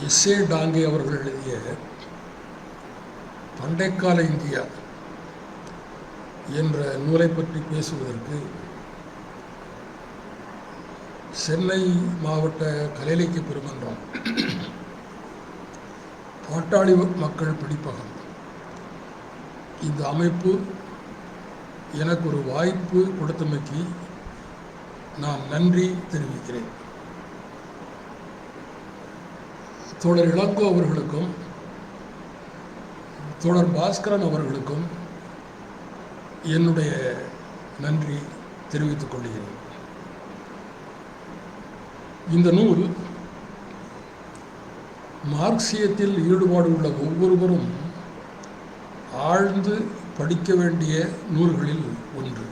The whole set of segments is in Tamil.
எஸ்ஏ டாங்கே அவர்கள் எழுதிய பண்டைக்கால இந்தியா என்ற நூலை பற்றி பேசுவதற்கு சென்னை மாவட்ட கலை இலக்கிய பெருமன்றம் பாட்டாளி மக்கள் படிப்பகம் இந்த அமைப்பு எனக்கு ஒரு வாய்ப்பு கொடுத்தமைக்கு நான் நன்றி தெரிவிக்கிறேன். தோழர் இளங்கோ அவர்களுக்கும் தோழர் பாஸ்கரன் அவர்களுக்கும் என்னுடைய நன்றி தெரிவித்துக் கொள்கிறேன். இந்த நூல் மார்க்சியத்தில் ஈடுபாடு உள்ள ஒவ்வொருவரும் ஆழ்ந்து படிக்க வேண்டிய நூல்களில் ஒன்று.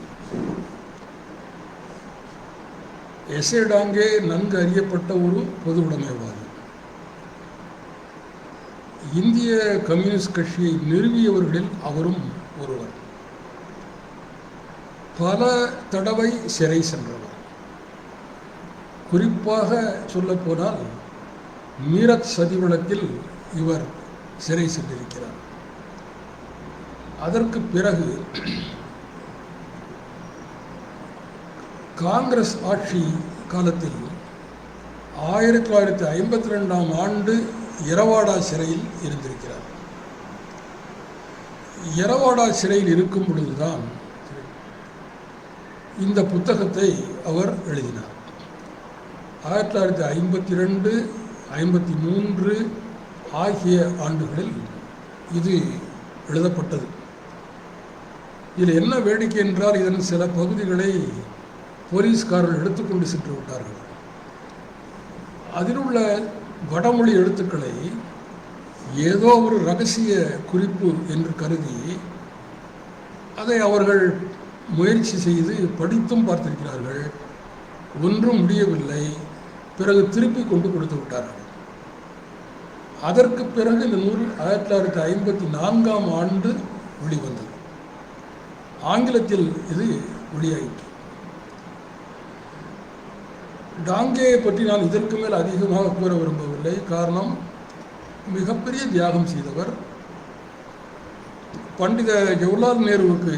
எஸ்ஏ டாங்கே நன்கு அறியப்பட்ட ஒரு பொது உடைமைவாதி. இந்திய கம்யூனிஸ்ட் கட்சியை நிறுவியவர்களில் அவரும் ஒருவர். பல தடவை சிறை சென்றவர். குறிப்பாக சொல்லப்போனால் மீரட் சதி வழக்கில் இவர் சிறை சென்றிருக்கிறார். அதற்கு பிறகு காங்கிரஸ் ஆட்சி காலத்தில் 1952ஆம் ஆண்டு இரவாடா சிறையில் இருந்திருக்கிறார். இரவாடா சிறையில் இருக்கும் பொழுதுதான் இந்த புத்தகத்தை அவர் எழுதினார். 1952, 1953 ஆகிய ஆண்டுகளில் இது எழுதப்பட்டது. இதில் என்ன வேடிக்கை என்றால், இதன் சில பகுதிகளை போலீஸ்காரர்கள் எடுத்துக்கொண்டு சென்று விட்டார்கள். அதில் உள்ள வடமொழி எழுத்துக்களை ஏதோ ஒரு இரகசிய குறிப்பு என்று கருதி அதை அவர்கள் முயற்சி செய்து படித்தும் பார்த்திருக்கிறார்கள். ஒன்றும் முடியவில்லை. பிறகு திருப்பி கொண்டு கொடுத்து விட்டார்கள். அதற்கு பிறகு இந்த நூல் 1954ஆம் ஆண்டு வெளிவந்தது. ஆங்கிலத்தில் இது வெளியாயிற்று. டாங்கேயை பற்றி நான் இதற்கு மேல் அதிகமாக கூற விரும்பவில்லை. காரணம், மிகப்பெரிய தியாகம் செய்தவர். பண்டித ஜவஹர்லால் நேருவுக்கு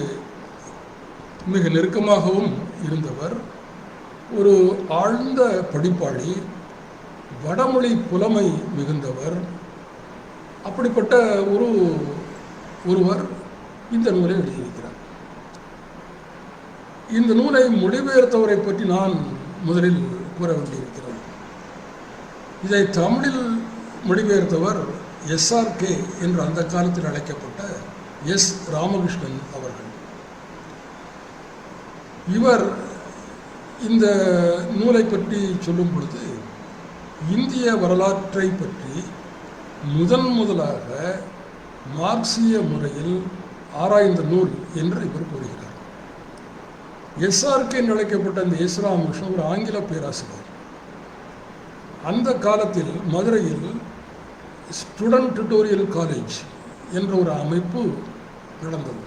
மிக நெருக்கமாகவும் இருந்தவர். ஒரு ஆழ்ந்த படிப்பாளி, வடமொழி புலமை மிகுந்தவர். அப்படிப்பட்ட ஒருவர் இந்த நூலை எழுதியிருக்கிறார். இந்த நூலை மொழிபெயர்த்தவரை பற்றி நான் முதலில் கூற வேண்டியிருக்கிறது. இதை தமிழில் மொழிபெயர்த்தவர் SRK என்று அந்த காலத்தில் அழைக்கப்பட்ட S. ராமகிருஷ்ணன் அவர்கள். இவர் இந்த நூலை பற்றி சொல்லும் பொழுது இந்திய வரலாற்றை பற்றி முதலாக மார்க்சிய முறையில் ஆராய்ந்த நூல் என்று இவர் கூறுகிறார். SRK என்று அழைக்கப்பட்ட இந்த S. ராமகிருஷ்ணன் ஒரு ஆங்கில பேராசிரியர். அந்த காலத்தில் மதுரையில் ஸ்டூடெண்ட் டியூட்டோரியல் காலேஜ் என்ற ஒரு அமைப்பு நடந்தது.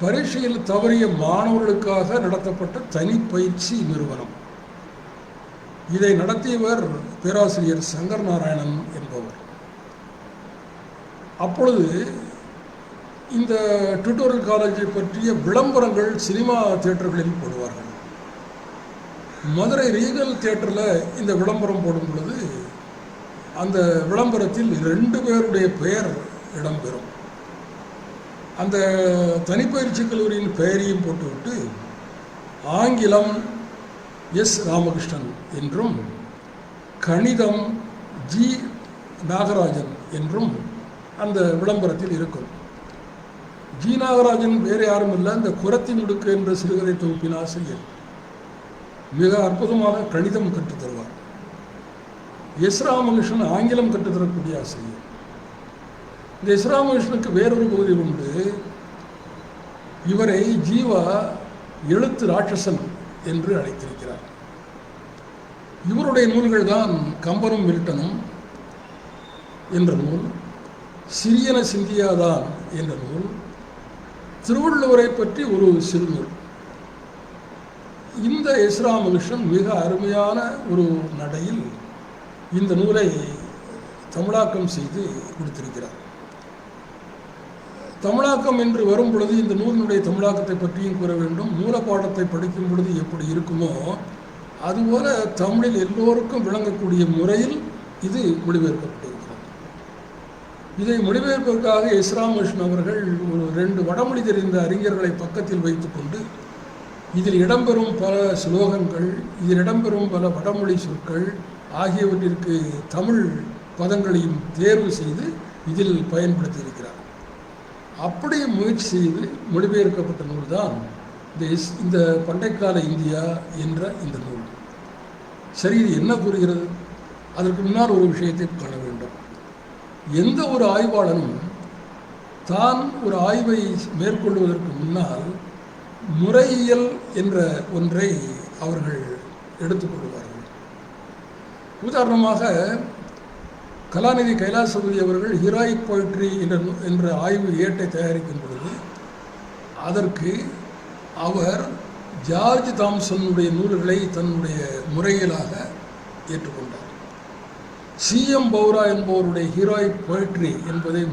பரீட்சையில் தவறிய மாணவர்களுக்காக நடத்தப்பட்ட தனி பயிற்சி நிறுவனம். இதை நடத்தியவர் பேராசிரியர் சங்கர் நாராயணன் என்பவர். அப்பொழுது இந்த டியூட்டோரியல் காலேஜை பற்றிய விளம்பரங்கள் சினிமா தியேட்டர்களில் போடுவார்கள். மதுரை ரீகல் தியேட்டரில் இந்த விளம்பரம் போடும் பொழுது அந்த விளம்பரத்தில் 2 பேருடைய பெயர் இடம்பெறும். அந்த தனிப்பயிற்சி கல்லூரியின் பெயரையும் போட்டுவிட்டு ஆங்கிலம் S. ராமகிருஷ்ணன் என்றும் கணிதம் G. நாகராஜன் என்றும் அந்த விளம்பரத்தில் இருக்கும். G. நாகராஜன் வேறு யாரும் இல்லை, இந்த குரத்தி முடுக்கு என்ற சிறுகதை தொகுப்பின் ஆசிரியர். மிக அற்புதமாக கணிதம் கற்றுத் தருவார். S. ராமகிருஷ்ணன் ஆங்கிலம் கற்றுத்தரக்கூடிய ஆசிரியர். இந்த S. ராமகிருஷ்ணனுக்கு வேறொரு பகுதி உண்டு. இவரை ஜீவா எழுத்து ராட்சசன் என்று அழைத்திருக்கிறார். இவருடைய நூல்கள் தான் கம்பனும் மில்டனும் என்ற நூல், சிறியன சிந்தியாதான் என்ற நூல், திருவள்ளுவரை பற்றி ஒரு சிறுநூல். இந்த S. ராமகிருஷ்ணன் மிக அருமையான ஒரு நடையில் இந்த நூலை தமிழாக்கம் செய்து கொடுத்திருக்கிறார். தமிழாக்கம் என்று வரும் பொழுது இந்த நூலினுடைய தமிழாக்கத்தை பற்றியும் கூற வேண்டும். மூலப்பாடத்தை படிக்கும் பொழுது எப்படி இருக்குமோ அதுபோல தமிழில் எல்லோருக்கும் விளங்கக்கூடிய முறையில் இது மொழிபெயர்க்கப்பட்டிருக்கிறது. இதை மொழிபெயர்ப்பதற்காக எஸ் ராமகிருஷ்ணன் அவர்கள் ஒரு 2 வடமொழி தெரிந்த அறிஞர்களை பக்கத்தில் வைத்துக்கொண்டு இதில் இடம்பெறும் பல ஸ்லோகங்கள், இதில் இடம்பெறும் பல வடமொழி சொற்கள் ஆகியவற்றிற்கு தமிழ் பதங்களையும் தேர்வு செய்து இதில் பயன்படுத்தியிருக்கிறார். அப்படி முயற்சி செய்து மொழிபெயர்க்கப்பட்ட நூல் தான் இந்த பண்டைக்கால இந்தியா என்ற இந்த நூல். சரி, இது என்ன கூறுகிறது? அதற்கு முன்னால் ஒரு விஷயத்தை காண வேண்டும். எந்த ஒரு ஆய்வாளனும் தான் ஒரு ஆய்வை மேற்கொள்வதற்கு முன்னால் முறையியல் என்ற ஒன்றை அவர்கள் எடுத்துக்கொள்வார்கள். உதாரணமாக கலாநிதி கைலாசபதி அவர்கள் ஹீராயிக் போய்ட்ரி என்ற ஆய்வு ஏட்டை தயாரிக்கும் பொழுது அதற்கு அவர் ஜார்ஜ் தாம்சனுடைய நூல்களை தன்னுடைய முறையியலாக ஏற்றுக்கொண்டார். C.M. பௌரா என்பவருடைய ஹீராயிக் போய்ட்ரி என்பதை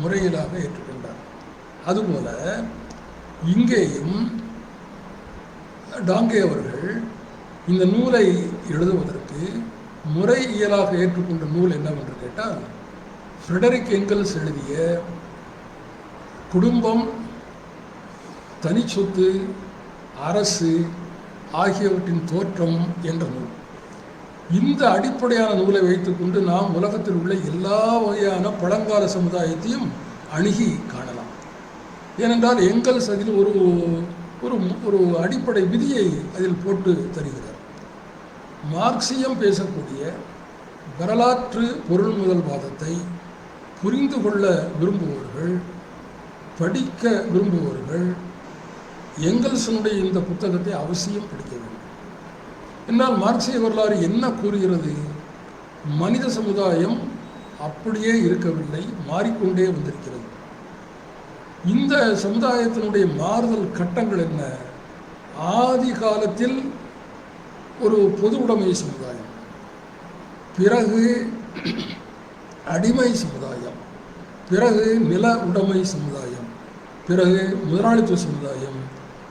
முறையியலாக ஏற்றுக்கொண்டார். அதுபோல இங்கேயும் டாங்கே அவர்கள் இந்த நூலை எழுதுவதற்கு முறையியலாக ஏற்றுக்கொண்ட நூல் என்னவென்று கேட்டால், ஃப்ரெடரிக் எங்கல்ஸ் எழுதிய குடும்பம், தனிச்சொத்து, அரசு ஆகியவற்றின் தோற்றம் என்ற நூல். இந்த அடிப்படையான நூலை வைத்துக்கொண்டு நாம் உலகத்தில் உள்ள எல்லா வகையான பழங்கால சமுதாயத்தையும் அணுகி காணலாம். ஏனென்றால் எங்கல்ஸ் அதில் ஒரு அடிப்படை விதியை அதில் போட்டு தருகிறார். மார்க்சியம் பேசக்கூடிய வரலாற்று பொருள் முதல்வாதத்தை புரிந்து கொள்ள விரும்புபவர்கள், படிக்க விரும்புபவர்கள் எங்கல்ஸனுடைய இந்த புத்தகத்தை அவசியம் படிக்க வேண்டும். என்னால் மார்க்சிய வரலாறு என்ன கூறுகிறது? மனித சமுதாயம் அப்படியே இருக்கவில்லை, மாறிக்கொண்டே வந்திருக்கிறது. இந்த சமுதாயத்தினுடைய மாறுதல் கட்டங்கள் என்ன? ஆதி காலத்தில் ஒரு பொது உடைமை சமுதாயம், பிறகு அடிமை சமுதாயம், பிறகு நில உடைமை சமுதாயம், பிறகு முதலாளித்துவ சமுதாயம்.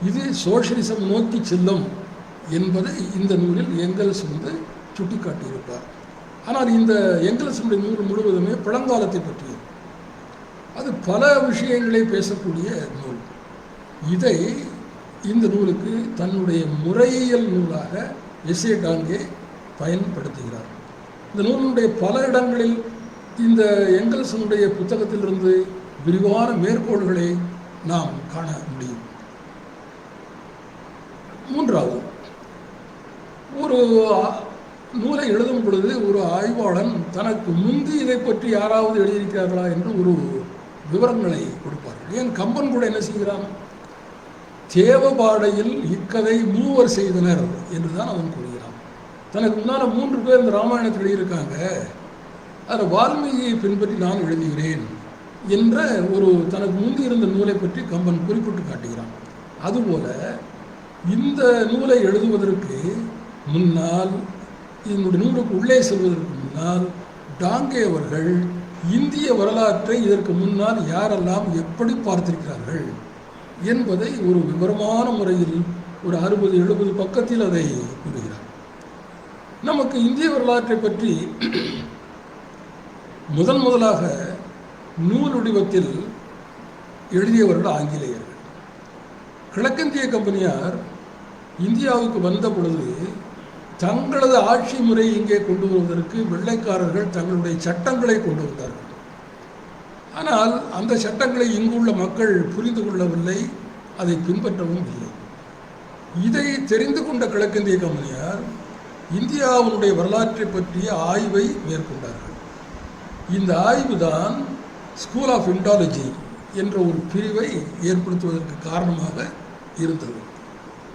இது சோஷலிசம் நோக்கி செல்லும் என்பதை இந்த நூலில் எங்கல்ஸ் சுட்டிக்காட்டியிருப்பார். ஆனால் இந்த எங்கல்ஸுடைய நூல் முழுவதுமே பழங்காலத்தை பற்றியது. அது பல விஷயங்களை பேசக்கூடிய நூல். இதை இந்த நூலுக்கு தன்னுடைய முறையியல் நூலாக எஸ்.ஏ. டாங்கே பயன்படுத்துகிறார். இந்த நூலினுடைய பல இடங்களில் இந்த எங்கல்ஸனுடைய புத்தகத்திலிருந்து விரிவான மேற்கோள்களை நாம் காண முடியும். மூன்றாவது, ஒரு நூலை எழுதும் பொழுது ஒரு ஆய்வாளன் தனக்கு முந்தி இதை பற்றி யாராவது எழுதியிருக்கிறார்களா என்று ஒரு விவரங்களை கொடுப்பார்கள். ஏன் கம்பன் கூட என்ன செய்கிறான்? தேவபாடையில் இக்கதை 3 செய்தனர் என்றுதான் அவன் கூறுகிறான். தனக்கு முன்னால் 3 பேர் இந்த ராமாயணத்தில் எழுதியிருக்காங்க, அதில் வால்மீகியை பின்பற்றி நான் எழுதுகிறேன் என்ற ஒரு தனக்கு முந்தி இருந்த நூலை பற்றி கம்பன் குறிப்பிட்டு காட்டுகிறான். அதுபோல இந்த நூலை எழுதுவதற்கு முன்னால், இதனுடைய நூலுக்கு உள்ளே செல்வதற்கு முன்னால் டாங்கே அவர்கள் இந்திய வரலாற்றை இதற்கு முன்னால் யாரெல்லாம் எப்படி பார்த்திருக்கிறார்கள் என்பதை ஒரு விவரமான முறையில் ஒரு 60-70 பக்கத்தில் அதை கூறுகிறார். நமக்கு இந்திய வரலாற்றை பற்றி முதலாக நூல் வடிவத்தில் எழுதியவர்கள் ஆங்கிலேயர்கள். கிழக்கிந்திய கம்பெனியார் இந்தியாவுக்கு வந்த பொழுது தங்களது ஆட்சி முறை இங்கே கொண்டு வருவதற்கு வெள்ளைக்காரர்கள் தங்களுடைய சட்டங்களை கொண்டு வந்தார்கள். ஆனால் அந்த சட்டங்களை இங்குள்ள மக்கள் புரிந்து கொள்ளவில்லை, அதை பின்பற்றவும் இல்லை. இதை தெரிந்து கொண்ட கிழக்கிந்திய கம்பெனியார் இந்தியாவினுடைய வரலாற்றை பற்றிய ஆய்வை மேற்கொண்டார்கள். இந்த ஆய்வு தான் ஸ்கூல் ஆஃப் இண்டாலஜி என்ற ஒரு பிரிவை ஏற்படுத்துவதற்கு காரணமாக இருந்தது.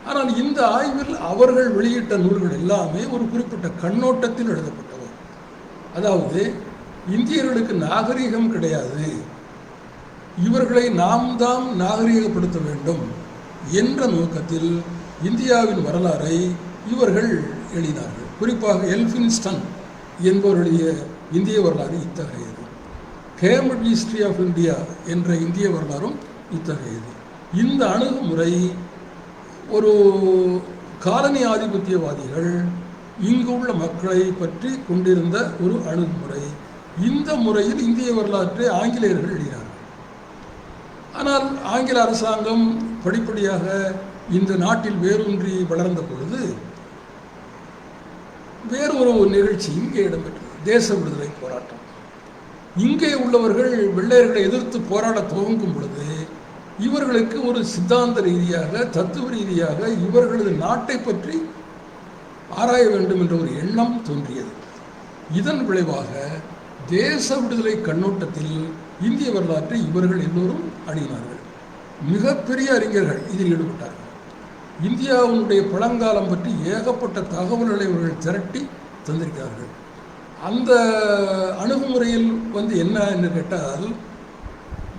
ஆனால் இந்த ஆய்வில் அவர்கள் வெளியிட்ட நூல்கள் எல்லாமே ஒரு குறிப்பிட்ட கண்ணோட்டத்தில் எழுதப்பட்டவை. அதாவது இந்தியர்களுக்கு நாகரீகம் கிடையாது, இவர்களை நாம் தான் நாகரீகப்படுத்த வேண்டும் என்ற நோக்கத்தில் இந்தியாவின் வரலாறை இவர்கள் எழுதினார்கள். குறிப்பாக எல்ஃபின்ஸ்டன் என்பவருடைய இந்திய வரலாறு இத்தகையது. கேம்பிரிட்ஜ் ஹிஸ்டரி ஆஃப் இந்தியா என்ற இந்திய வரலாறும் இத்தகையது. இந்த அணுகுமுறை ஒரு காலனி ஆதிபத்தியவாதிகள் இங்கு உள்ள மக்களை பற்றி கொண்டிருந்த ஒரு அணுகுமுறை. இந்த முறையில் இந்திய வரலாற்றை ஆங்கிலேயர்கள் எழுதினார்கள். ஆனால் ஆங்கில அரசாங்கம் படிப்படியாக இந்த நாட்டில் வேரூன்றி வளர்ந்த பொழுது வேறொரு நிகழ்ச்சி இங்கே இடம்பெற்றது. தேச விடுதலை போராட்டம். இங்கே உள்ளவர்கள் வெள்ளையர்களை எதிர்த்து போராட துவங்கும் பொழுது இவர்களுக்கு ஒரு சித்தாந்த ரீதியாக, தத்துவ ரீதியாக இவர்களது நாட்டை பற்றி ஆராய வேண்டும் என்ற ஒரு எண்ணம் தோன்றியது. இதன் விளைவாக தேச விடுதலை கண்ணோட்டத்தில் இந்திய வரலாற்றை இவர்கள் எல்லோரும் அணுகினார்கள். மிகப்பெரிய அறிஞர்கள் இதில் ஈடுபட்டார்கள். இந்தியாவினுடைய பழங்காலம் பற்றி ஏகப்பட்ட தகவல்களை இவர்கள் திரட்டி தந்திருக்கிறார்கள். அந்த அணுகுமுறையில் என்ன என்று கேட்டால்,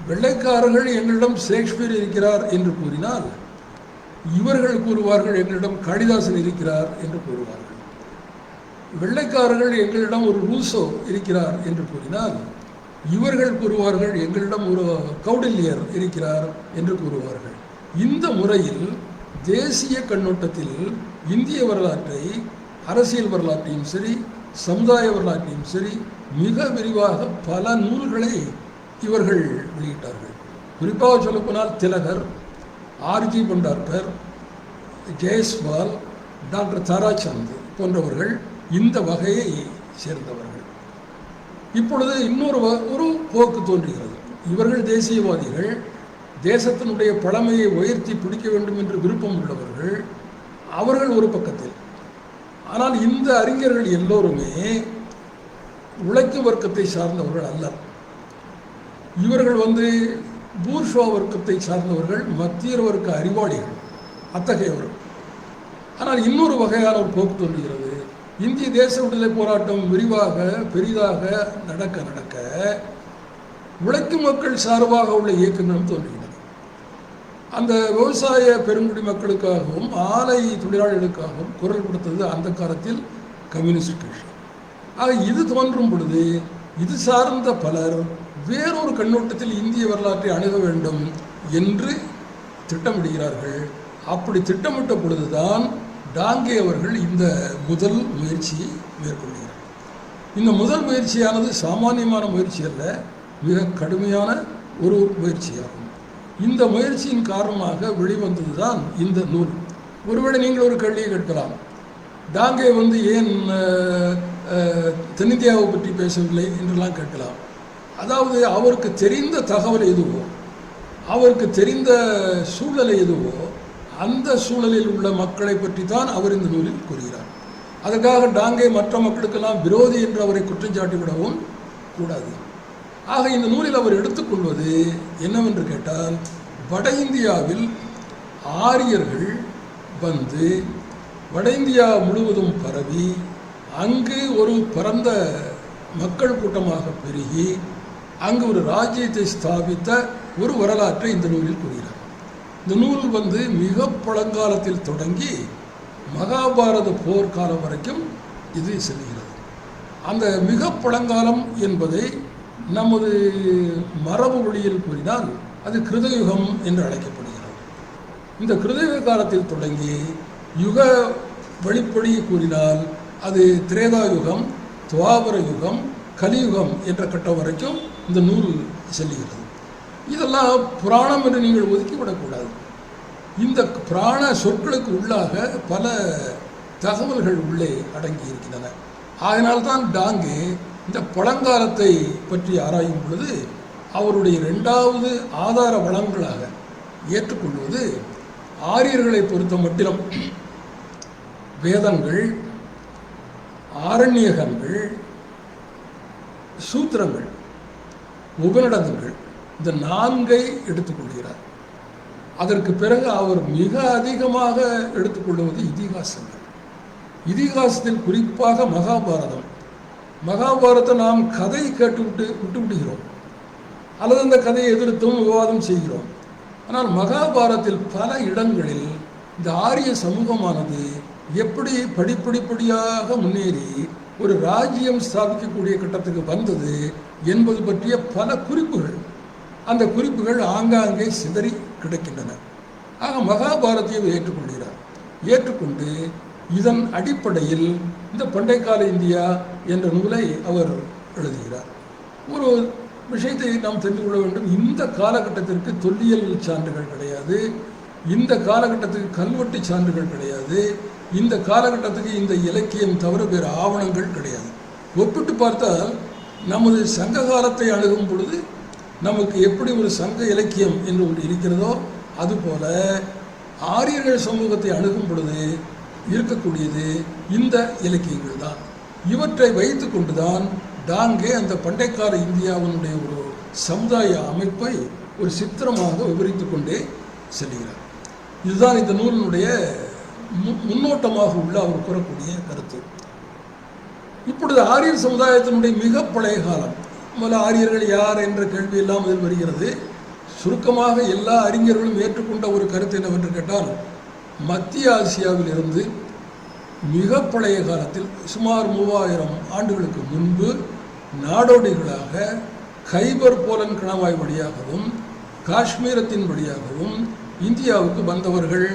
வெள்ளைக்காரர்கள் எங்களிடம் ஷேக்ஸ்பியர் இருக்கிறார் என்று கூறினால் இவர்கள் கூறுவார்கள் எங்களிடம் காளிதாசன் இருக்கிறார் என்று கூறுவார்கள். வெள்ளைக்காரர்கள் எங்களிடம் ஒரு ரூசோ இருக்கிறார் என்று கூறினால் இவர்கள் கூறுவார்கள் எங்களிடம் ஒரு கௌடில்யர் இருக்கிறார் என்று கூறுவார்கள். இந்த முறையில் தேசிய கண்ணோட்டத்தில் இந்திய வரலாற்றை, அரசியல் வரலாற்றையும் சரி, சமுதாய வரலாற்றையும் சரி மிக விரிவாக பல நூல்களை இவர்கள் வெளியிட்டார்கள். குறிப்பாக சொல்லப்போனால் திலகர், ஆர்ஜி பண்டார்கர், ஜெயஸ்வால், டாக்டர் தாராச்சந்த் போன்றவர்கள் இந்த வகையை சேர்ந்தவர்கள். இப்பொழுது இன்னொரு போக்கு தோன்றுகிறது. இவர்கள் தேசியவாதிகள், தேசத்தினுடைய பழமையை உயர்த்தி பிடிக்க வேண்டும் என்று விருப்பம் உள்ளவர்கள், அவர்கள் ஒரு பக்கத்தில். ஆனால் இந்த அறிஞர்கள் எல்லோருமே உழைக்கும் வர்க்கத்தை சார்ந்தவர்கள் அல்ல. இவர்கள் பூர்ஷுவா வர்க்கத்தை சார்ந்தவர்கள், மத்திய வர்க்க அறிவாளிகள், அத்தகையவர்கள். ஆனால் இன்னொரு வகையான ஒரு போக்கு தோன்றுகிறது. இந்திய தேச விடுதலை போராட்டம் விரிவாக பெரிதாக நடக்க நடக்க உழைக்கும் மக்கள் சார்பாக உள்ள இயக்கங்களும் தோன்றுகின்றன. அந்த விவசாய பெருங்குடி மக்களுக்காகவும் ஆலை தொழிலாளர்களுக்காகவும் குரல் கொடுத்தது அந்த காலத்தில் கம்யூனிஸ்ட் கட்சி. ஆக இது தோன்றும் பொழுது இது சார்ந்த பலர் வேறொரு கண்ணோட்டத்தில் இந்திய வரலாற்றை அணுக வேண்டும் என்று திட்டமிடுகிறார்கள். அப்படி திட்டமிட்ட பொழுதுதான் டாங்கே அவர்கள் இந்த முதல் முயற்சியை மேற்கொள்கிறார். இந்த முதல் முயற்சியானது சாமானியமான முயற்சி அல்ல, மிக கடுமையான ஒரு முயற்சியாகும். இந்த முயற்சியின் காரணமாக வெளிவந்தது தான் இந்த நூல். ஒருவேளை நீங்கள் ஒரு கேள்வியை கேட்கலாம், டாங்கே ஏன் தென்னிந்தியாவை பற்றி பேசவில்லை என்றெல்லாம் கேட்கலாம். அதாவது அவருக்கு தெரிந்த தகவல் எதுவோ, அவருக்கு தெரிந்த சூழலை எதுவோ, அந்த சூழலில் உள்ள மக்களை பற்றி தான் அவர் இந்த நூலில் கூறுகிறார். அதற்காக டாங்கே மற்ற மக்களுக்கெல்லாம் விரோதி என்று அவரை குற்றஞ்சாட்டி விடவும் கூடாது. ஆக இந்த நூலில் அவர் எடுத்துக்கொள்வது என்னவென்று கேட்டால், வட இந்தியாவில் ஆரியர்கள் வட இந்தியா முழுவதும் பரவி அங்கு ஒரு பரந்த மக்கள் கூட்டமாக பெருகி அங்கு ஒரு ராஜ்யத்தை ஸ்தாபித்த ஒரு வரலாற்றை இந்த நூலில் கூறுகிறார். இந்த நூல் மிக பழங்காலத்தில் தொடங்கி மகாபாரத போர்க்காலம் வரைக்கும் இது செல்கிறது. அந்த மிக பழங்காலம் என்பதை நமது மரபு வழியில் கூறினால் அது கிருதயுகம் என்று அழைக்கப்படுகிறது. இந்த கிருதயுக காலத்தில் தொடங்கி யுக வழிப்படி கூறினால் அது திரேதா யுகம், துவாபர யுகம், கலியுகம் என்ற கட்டம் வரைக்கும் இந்த நூல் செல்லுகிறது. இதெல்லாம் புராணம் என்று நீங்கள் ஒதுக்கிவிடக்கூடாது. இந்த புராண சொற்களுக்கு உள்ளாக பல தகவல்கள் உள்ளே அடங்கி இருக்கின்றன. அதனால்தான் டாங்கே இந்த பழங்காலத்தை பற்றி ஆராயும் பொழுது அவருடைய இரண்டாவது ஆதார வளங்களாக ஏற்றுக்கொள்வது ஆரியர்களை பொறுத்த மட்டிலும் வேதங்கள், ஆரண்யகங்கள், சூத்திரங்கள், உபநிடதங்கள், இந்த 4ஐ எடுத்துக்கொள்கிறார். அதற்கு பிறகு அவர் மிக அதிகமாக எடுத்துக்கொள்வது இதிகாசங்கள். இதிகாசத்தில் குறிப்பாக மகாபாரதத்தை நாம் கதை கேட்டுவிட்டு விட்டுவிடுகிறோம், அல்லது அந்த கதையை எதிர்த்தும் விவாதம் செய்கிறோம். ஆனால் மகாபாரதத்தில் பல இடங்களில் இந்த ஆரிய சமூகமானது எப்படி படிப்படிப்படியாக முன்னேறி ஒரு ராஜ்யம் ஸ்தாபிக்கக்கூடிய கட்டத்துக்கு வந்தது என்பது பற்றிய பல குறிப்புகள், அந்த குறிப்புகள் ஆங்காங்கே சிதறி கிடைக்கின்றன. ஆக மகாபாரதியை ஏற்றுக்கொள்கிறார். ஏற்றுக்கொண்டு இதன் அடிப்படையில் இந்த பண்டைக்கால இந்தியா என்ற நூலை அவர் எழுதுகிறார். ஒரு விஷயத்தை நாம் தெரிந்து கொள்ள வேண்டும். இந்த காலகட்டத்திற்கு தொல்லியல் சான்றுகள் கிடையாது, இந்த காலகட்டத்துக்கு கல்வெட்டு சான்றுகள் கிடையாது, இந்த காலகட்டத்துக்கு இந்த இலக்கியம் தவிர வேறு ஆவணங்கள் கிடையாது. ஒப்பிட்டு பார்த்தால் நமது சங்க காலத்தை அணுகும் பொழுது நமக்கு எப்படி ஒரு சங்க இலக்கியம் என்று ஒன்று இருக்கிறதோ அதுபோல ஆரியர்கள் சமூகத்தை அணுகும் பொழுது இருக்கக்கூடியது இந்த இலக்கியங்கள் தான். இவற்றை வைத்து கொண்டுதான் டாங்கே அந்த பண்டைக்கால இந்தியாவினுடைய ஒரு சமுதாய அமைப்பை ஒரு சித்திரமாக விவரித்து கொண்டே செல்கிறார். இதுதான் இந்த நூலினுடைய முன்னோட்டமாக உள்ள அவர் கூறக்கூடிய கருத்து. இப்பொழுது ஆரியர் சமுதாயத்தினுடைய மிக பழைய காலம், முதல்ல ஆரியர்கள் யார் என்ற கேள்வி எல்லாம் இதில் வருகிறது. சுருக்கமாக எல்லா அறிஞர்களும் ஏற்றுக்கொண்ட ஒரு கருத்து என்னவென்று கேட்டால், மத்திய ஆசியாவில் இருந்து மிக பழைய காலத்தில் சுமார் 3000 ஆண்டுகளுக்கு முன்பு நாடோடிகளாக கைபர் போலன் கணவாய் வழியாகவும் காஷ்மீரத்தின் வழியாகவும் இந்தியாவுக்கு வந்தவர்கள்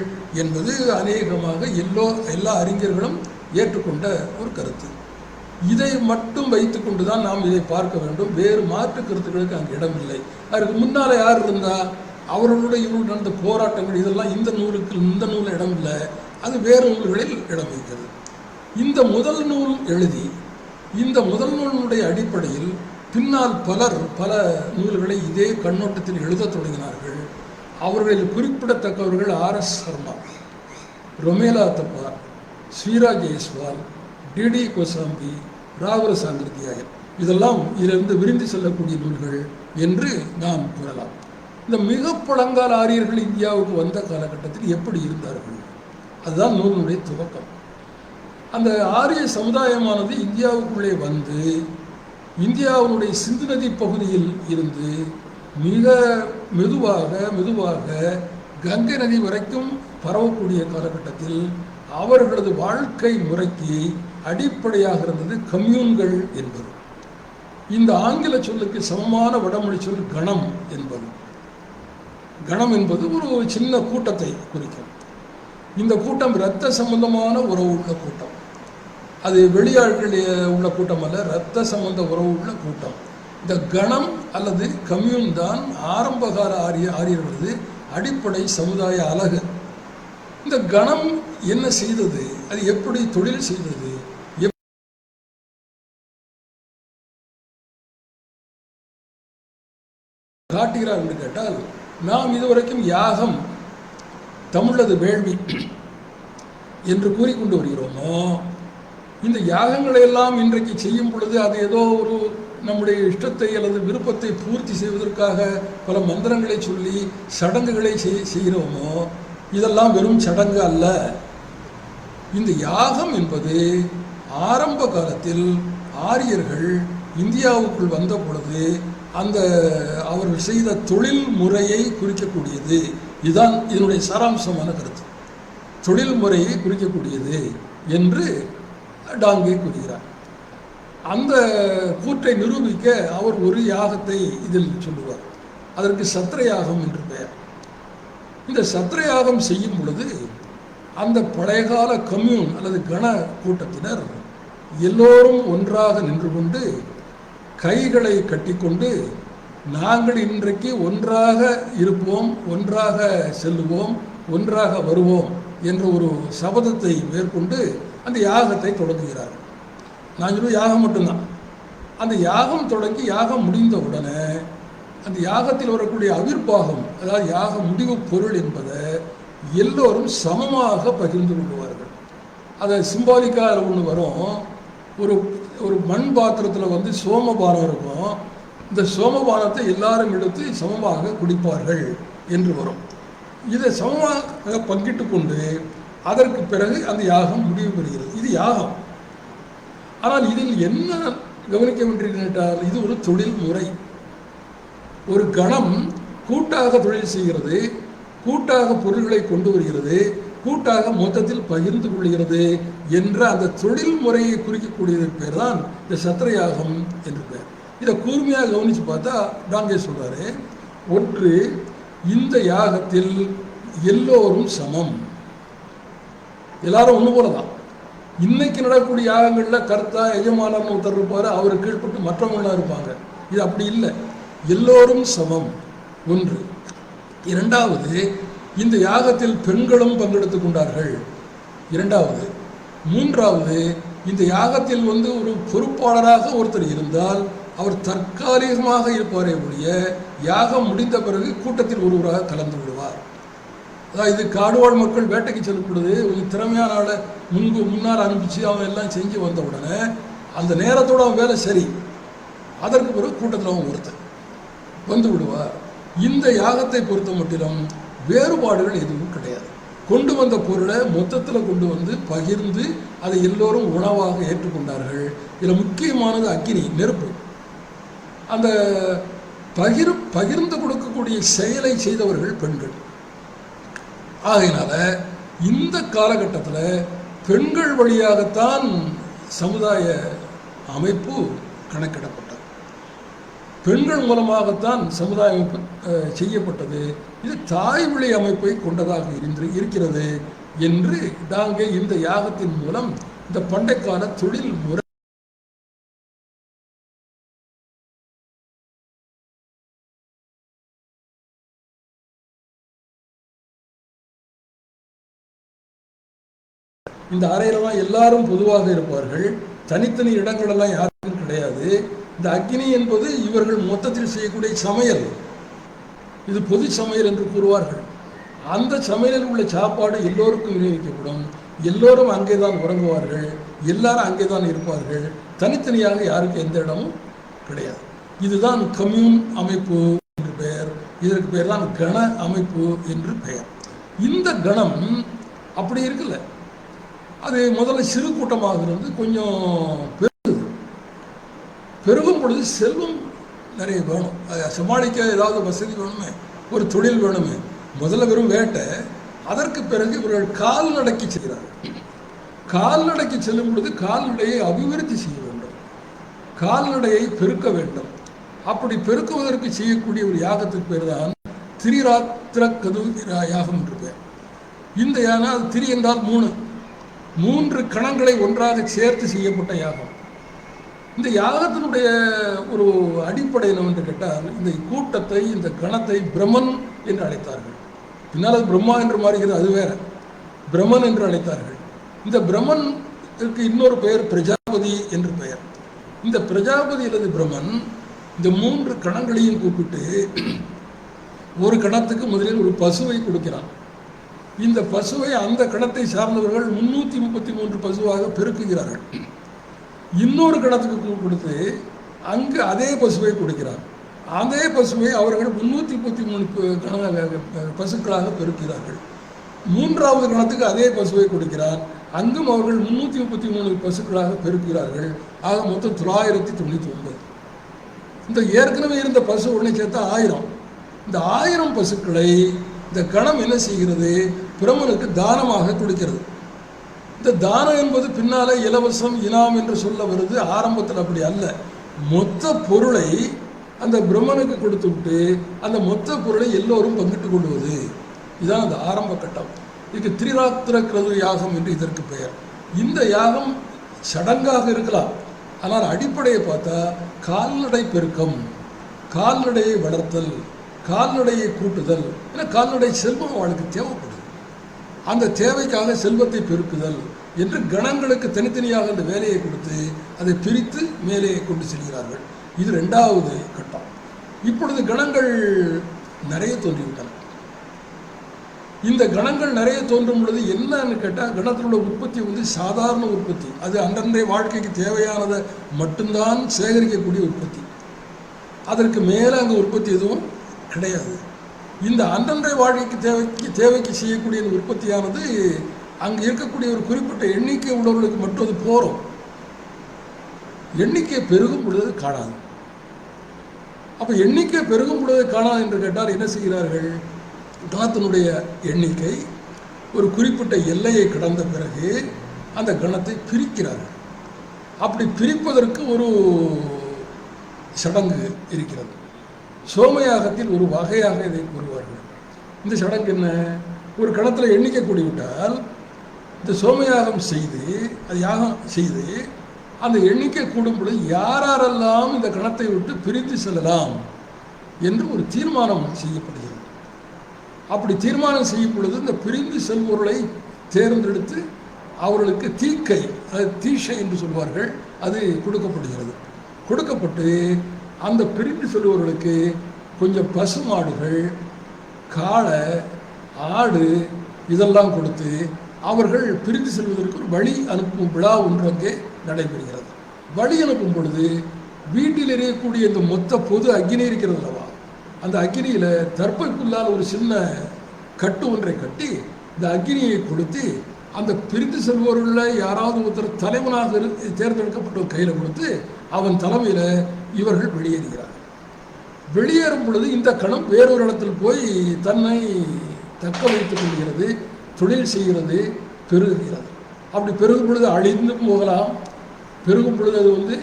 என்பது அநேகமாக எல்லா அறிஞர்களும் ஏற்றுக்கொண்ட ஒரு கருத்து. இதை மட்டும் வைத்து கொண்டு தான் நாம் இதை பார்க்க வேண்டும். வேறு மாற்று கருத்துக்களுக்கு அங்கே இடமில்லை. அதற்கு முன்னால் யார் இருந்தால் அவர்களோட இவர்கள் நடந்த போராட்டங்கள் இதெல்லாம் இந்த நூலில் இடமில்லை, அது வேறு நூல்களில் இடம் வைக்கிறது. இந்த முதல் நூல் எழுதி இந்த முதல் நூலினுடைய அடிப்படையில் பின்னால் பல நூல்களை இதே கண்ணோட்டத்தில் எழுத தொடங்கினார்கள். அவர்களில் குறிப்பிடத்தக்கவர்கள் R.S. சர்மா, ரொமேலா தப்பார், ஸ்ரீரா ஜெயஸ்வால், D.D. கோசாம்பி, ராகுல சாங்கிருத்தியாயர், இதெல்லாம் இதிலிருந்து விரிந்து செல்லக்கூடிய நூல்கள் என்று நாம் கூறலாம். இந்த மிக பழங்கால ஆரியர்கள் இந்தியாவுக்கு வந்த காலகட்டத்தில் எப்படி இருந்தார்கள், அதுதான் நூலினுடைய துவக்கம். அந்த ஆரிய சமுதாயமானது இந்தியாவுக்குள்ளே வந்து இந்தியாவுடைய சிந்து நதி பகுதியில் இருந்து மிக மெதுவாக கங்கை நதி வரைக்கும் பரவக்கூடிய காலகட்டத்தில் அவர்களது வாழ்க்கை முறைக்கு அடிப்படையாக இருந்தது கம்யூன்கள் என்பது. இந்த ஆங்கில சொல்லுக்கு சமமான வடமொழி சொல் கணம் என்பது. கணம் என்பது ஒரு சின்ன கூட்டத்தை குறிக்கும். இந்த கூட்டம் இரத்த சம்பந்தமான உறவு உள்ள கூட்டம், அது வெளியாட்கள் உள்ள கூட்டம் அல்ல, இரத்த சம்பந்த உறவு உள்ள கூட்டம். இந்த கணம் அல்லது கம்யூன் தான் ஆரம்பகால ஆரியர்களது அடிப்படை சமுதாய அலகு. இந்த கணம் என்ன செய்தது, அது எப்படி தொழில் செய்தது, காட்டுகிறார் என்று கேட்டால், நாம் இதுவரைக்கும் யாகம், தமிழது வேள்வி என்று கூறிக்கொண்டு வருகிறோமோ, இந்த யாகங்களை எல்லாம் இன்றைக்கு செய்யும் பொழுது அது ஏதோ ஒரு நம்முடைய இஷ்டத்தை அல்லது விருப்பத்தை பூர்த்தி செய்வதற்காக பல மந்திரங்களை சொல்லி சடங்குகளை செய்கிறோமோ, இதெல்லாம் வெறும் சடங்கு அல்ல. இந்த யாகம் என்பது ஆரம்ப காலத்தில் ஆரியர்கள் இந்தியாவுக்குள் வந்த பொழுது அந்த அவர்கள் செய்த தொழில் முறையை குறிக்கக்கூடியது. இதுதான் இதனுடைய சாராம்சமான கருத்து, தொழில் முறையை குறிக்கக்கூடியது என்று டாங்கே கூறுகிறார். அந்த கூற்றை நிரூபிக்க அவர் ஒரு யாகத்தை இதில் சொல்லுவார். அதற்கு சத்திர யாகம் என்று பெயர். இந்த சத்திர யாகம் செய்யும் பொழுது அந்த பழையகால கம்யூன் அல்லது கண கூட்டத்தினர் எல்லோரும் ஒன்றாக நின்று கொண்டு கைகளை கட்டிக்கொண்டு நாங்கள் இன்றைக்கு ஒன்றாக இருப்போம், ஒன்றாக செல்லுவோம், ஒன்றாக வருவோம் என்ற ஒரு சபதத்தை மேற்கொண்டு அந்த யாகத்தை தொடங்குகிறார்கள். நான் சொல்லுவது யாகம் மட்டும்தான். அந்த யாகம் தொடங்கி யாகம் முடிந்த உடனே அந்த யாகத்தில் வரக்கூடிய அவிர்வாகம், அதாவது யாக முடிவு பொருள் என்பதை எல்லோரும் சமமாக பகிர்ந்து கொள்வார்கள். அதை சிம்பாலிக்காக ஒன்று வரும். ஒரு மண் பாத்திரத்தில் வந்து சோமபானம் இருக்கும். இந்த சோமபானத்தை எல்லாரும் எடுத்து சமமாக குடிப்பார்கள் என்று வரும். இதை சமமாக பங்கிட்டு கொண்டு அதற்கு பிறகு அந்த யாகம் முடிவு பெறுகிறது. இது யாகம். ஆனால் இதில் என்ன கவனிக்க வேண்டியிருக்கிறால், இது ஒரு தொழில் முறை. ஒரு கணம் கூட்டாக தொழில் செய்கிறது, கூட்டாக பொருள்களை கொண்டு வருகிறது, கூட்டாக மொத்தத்தில் பகிர்ந்து கொள்கிறது என்ற அந்த தொழில் முறையை குறிக்கக்கூடியதற்கு பேர் தான் இந்த சத்திரயாகம் என்று பேர். இதை கூர்மையாக கவனித்து பார்த்தா டாங்கே சொல்றாரு, ஒன்று, இந்த யாகத்தில் எல்லோரும் சமம், எல்லாரும் ஒன்று போல தான். இன்னைக்கு நடக்கக்கூடிய யாகங்களில் கர்த்தா எஜமானர்னு ஒருத்தர் இருப்பார், அவர் கீழ்பட்டு மற்றவங்களாம் இருப்பாங்க. இது அப்படி இல்லை, எல்லோரும் சமம். ஒன்று. இரண்டாவது, இந்த யாகத்தில் பெண்களும் பங்கெடுத்து கொண்டார்கள். இரண்டாவது. மூன்றாவது, இந்த யாகத்தில் ஒரு பொறுப்பாளராக ஒருத்தர் இருந்தால் அவர் தற்காலிகமாக இருப்பாரே ஒழிய யாகம் முடிந்த பிறகு கூட்டத்தில் ஒருவராக கலந்து விடுவார். அதாவது இது காடுவாழ் மக்கள் வேட்டைக்கு செல்லப்படுது, கொஞ்சம் திறமையான ஆளை முன்னால் அனுப்பிச்சு அவன் எல்லாம் செஞ்சு வந்த உடனே அந்த நேரத்தோட அவன் வேலை சரி, அதற்கு பிறகு கூட்டத்தில் அவன் ஒருத்தர் வந்து விடுவார். இந்த யாகத்தை பொறுத்த மட்டிலும் வேறுபாடுகள் எதுவும் கிடையாது. கொண்டு வந்த பொருளை மொத்தத்தில் கொண்டு வந்து பகிர்ந்து அதை எல்லோரும் உணவாக ஏற்றுக்கொண்டார்கள். இதில் முக்கியமானது அக்கினி, நெருப்பு. அந்த பகிர்ந்து கொடுக்கக்கூடிய செயலை செய்தவர்கள் பெண்கள். ஆகையினால இந்த காலகட்டத்தில் பெண்கள் வழியாகத்தான் சமுதாய அமைப்பு கணக்கிடப்பட்டது, பெண்கள் மூலமாகத்தான் சமுதாய அமைப்பு செய்யப்பட்டது. இது தாய் வழி அமைப்பை கொண்டதாக இருக்கிறது என்று டாங்கே இந்த யாகத்தின் மூலம் இந்த பண்டைக்கால தொழில் முறை இந்த அறையிலலாம் எல்லாரும் பொதுவாக இருப்பார்கள், தனித்தனி இடங்களெல்லாம் யாருக்கும் கிடையாது. இந்த அக்னி என்பது இவர்கள் மொத்தத்தில் செய்யக்கூடிய சமையல், இது பொது சமையல் என்று கூறுவார்கள். அந்த சமையலில் உள்ள சாப்பாடு எல்லோருக்கும் விநியோகிக்கப்படும், எல்லோரும் அங்கே தான் உறங்குவார்கள், எல்லாரும் அங்கே தான் இருப்பார்கள், தனித்தனியாக யாருக்கு எந்த இடமும் கிடையாது. இதுதான் கம்யூன் அமைப்பு என்று பெயர். இதற்கு பெயர் தான் கண அமைப்பு என்று பெயர். இந்த கணம் அப்படி இருக்குல்ல, அது முதல்ல சிறு கூட்டமாக இருந்து கொஞ்சம் பெருகும் பொழுது செல்வம் நிறைய வேணும், அதை சமாளிக்க ஏதாவது வசதி வேணுமே, ஒரு தொழில் வேணுமே. முதல்ல வெறும் வேட்டை, அதற்கு பிறகு இவர்கள் கால்நடைக்கு செல்கிறார்கள். கால்நடைக்கு செல்லும் பொழுது கால்நடையை அபிவிருத்தி செய்ய வேண்டும், கால்நடையை பெருக்க வேண்டும். அப்படி பெருக்குவதற்கு செய்யக்கூடிய ஒரு யாகத்துக்கு பேர் தான் திரிராத்திர கது யாகம் என்று பேர். இந்த யாகம் திரி என்றால் மூன்று கணங்களை ஒன்றாக சேர்த்து செய்யப்பட்ட யாகம். இந்த யாகத்தினுடைய ஒரு அடிப்படை என்னவென்று கேட்டால், இந்த கூட்டத்தை, இந்த கணத்தை பிரம்மன் என்று அழைத்தார்கள். பின்னால் அது பிரம்மா என்று மாறுகிறது, அது வேற. பிரம்மன் என்று அழைத்தார்கள். இந்த பிரம்மனுக்கு இன்னொரு பெயர் பிரஜாபதி என்று பெயர். இந்த பிரஜாபதி அல்லது பிரம்மன் இந்த மூன்று கணங்களையும் கூப்பிட்டு ஒரு கணத்துக்கு முதலில் ஒரு பசுவை கொடுக்கிறான். இந்த பசுவை அந்த கணத்தை சார்ந்தவர்கள் 333 பசுவாக பெருக்குகிறார்கள். இன்னொரு கணத்துக்கு கொடுத்து அங்கு அதே பசுவை கொடுக்கிறார். அதே பசுவை அவர்கள் 333 பசுக்களாக பெருக்கிறார்கள். மூன்றாவது கணத்துக்கு அதே பசுவை கொடுக்கிறார், அங்கும் அவர்கள் 333 பசுக்களாக பெருக்கிறார்கள். ஆக மொத்தம் 999. இந்த ஏற்கனவே இருந்த பசு உடனே சேர்த்தா 1000. இந்த 1000 பசுக்களை இந்த கணம் என்ன செய்கிறது, பிரம்மனுக்கு தானமாக கொடுக்கிறது. இந்த தானம் என்பது பின்னால இலவசம் இனாம் என்று சொல்ல வருது. ஆரம்பத்தில் அப்படி அல்ல. மொத்த பொருளை அந்த பிரம்மனுக்கு கொடுத்து விட்டு அந்த மொத்த பொருளை எல்லோரும் பங்கிட்டு கொள்வது, இதுதான் அந்த ஆரம்ப கட்டம். இதுக்கு திரிராத்திர கிரது யாகம் என்று இதற்கு பெயர். இந்த யாகம் சடங்காக இருக்கலாம், ஆனால் அடிப்படையை பார்த்தா கால்நடை பெருக்கம், கால்நடையை வளர்த்தல், கால்நடையை கூட்டுதல். ஏன்னா கால்நடை செல்வம் அவளுக்கு தேவைப்படுது, அந்த தேவைக்காக செல்வத்தை பெருக்குதல் என்று கணங்களுக்கு தனித்தனியாக அந்த வேலையை கொடுத்து அதை பிரித்து மேலே கொண்டு செல்கிறார்கள். இது 2வது கட்டம். இப்பொழுது கணங்கள் நிறைய தோன்றிவிட்டன. இந்த கணங்கள் நிறைய தோன்றும் பொழுது என்னன்னு கேட்டால், கணத்தினுடைய உற்பத்தி சாதாரண உற்பத்தி, அது அன்றன்றைய வாழ்க்கைக்கு தேவையானதை மட்டும்தான் சேகரிக்கக்கூடிய உற்பத்தி. அதற்கு மேலே அங்கே உற்பத்தி எதுவும் கிடையாது. இந்த அன்றன்றைய வாழ்க்கைக்கு தேவைக்கு செய்யக்கூடிய உற்பத்தியானது அங்கே இருக்கக்கூடிய ஒரு குறிப்பிட்ட எண்ணிக்கை உள்ளவர்களுக்கு மட்டும் அது போகிறோம். எண்ணிக்கை பெருகும் பொழுது காணாது. அப்போ எண்ணிக்கை பெருகும் பொழுது காணாது என்று கேட்டால் என்ன செய்கிறார்கள், கணத்தினுடைய எண்ணிக்கை ஒரு குறிப்பிட்ட எல்லையை கடந்த பிறகு அந்த கணத்தை பிரிக்கிறார்கள். அப்படி பிரிப்பதற்கு ஒரு சடங்கு இருக்கிறது. சோமயாகத்தில் ஒரு வகையாக இதை கூறுவார்கள். இந்த சடங்கு என்ன? ஒரு கணத்தில் எண்ணிக்கை கூடிவிட்டால் இந்த சோமயாகம் செய்து அது யாகம் செய்து அந்த எண்ணிக்கை கூடும் பொழுது யாரெல்லாம் இந்த கணத்தை விட்டு பிரித்து செல்லலாம் என்று ஒரு தீர்மானம் செய்யப்படுகிறது. அப்படி தீர்மானம் செய்யும் பொழுது இந்த பிரிந்து செல்பவர்களை தேர்ந்தெடுத்து அவர்களுக்கு தீக்கை, அது தீஷை என்று சொல்வார்கள், அது கொடுக்கப்படுகிறது. கொடுக்கப்பட்டு அந்த பிரிந்து செல்பவர்களுக்கு கொஞ்சம் பசுமாடுகள், காளை, ஆடு இதெல்லாம் கொடுத்து அவர்கள் பிரிந்து செல்வதற்கு ஒரு வழி அனுப்பும் விழா ஒன்று அங்கே நடைபெறுகிறது. வழி அனுப்பும் பொழுது வீட்டில் எறியக்கூடிய இந்த மொத்த பொது அக்னி இருக்கிறது அல்லவா, அந்த அக்னியில் தர்ப்பைக்குள்ளால் ஒரு சின்ன கட்டு ஒன்றை கட்டி இந்த அக்னியை கொடுத்து அந்த பிரிந்து செல்பவர்களில் யாராவது ஒருத்தர் தலைவனாக தேர்ந்தெடுக்கப்பட்ட கையில் கொடுத்து அவன் தலைமையில் இவர்கள் வெளியேறுகிறார்கள். வெளியேறும் பொழுது இந்த கணம் வேறொரு இடத்தில் போய் தன்னை தக்க வைத்துக் கொள்கிறது, தொழில் செய்கிறது, பெருகுகிறது. அப்படி பெருகும் பொழுது அழிந்து போகலாம், பெருகும் பொழுது அது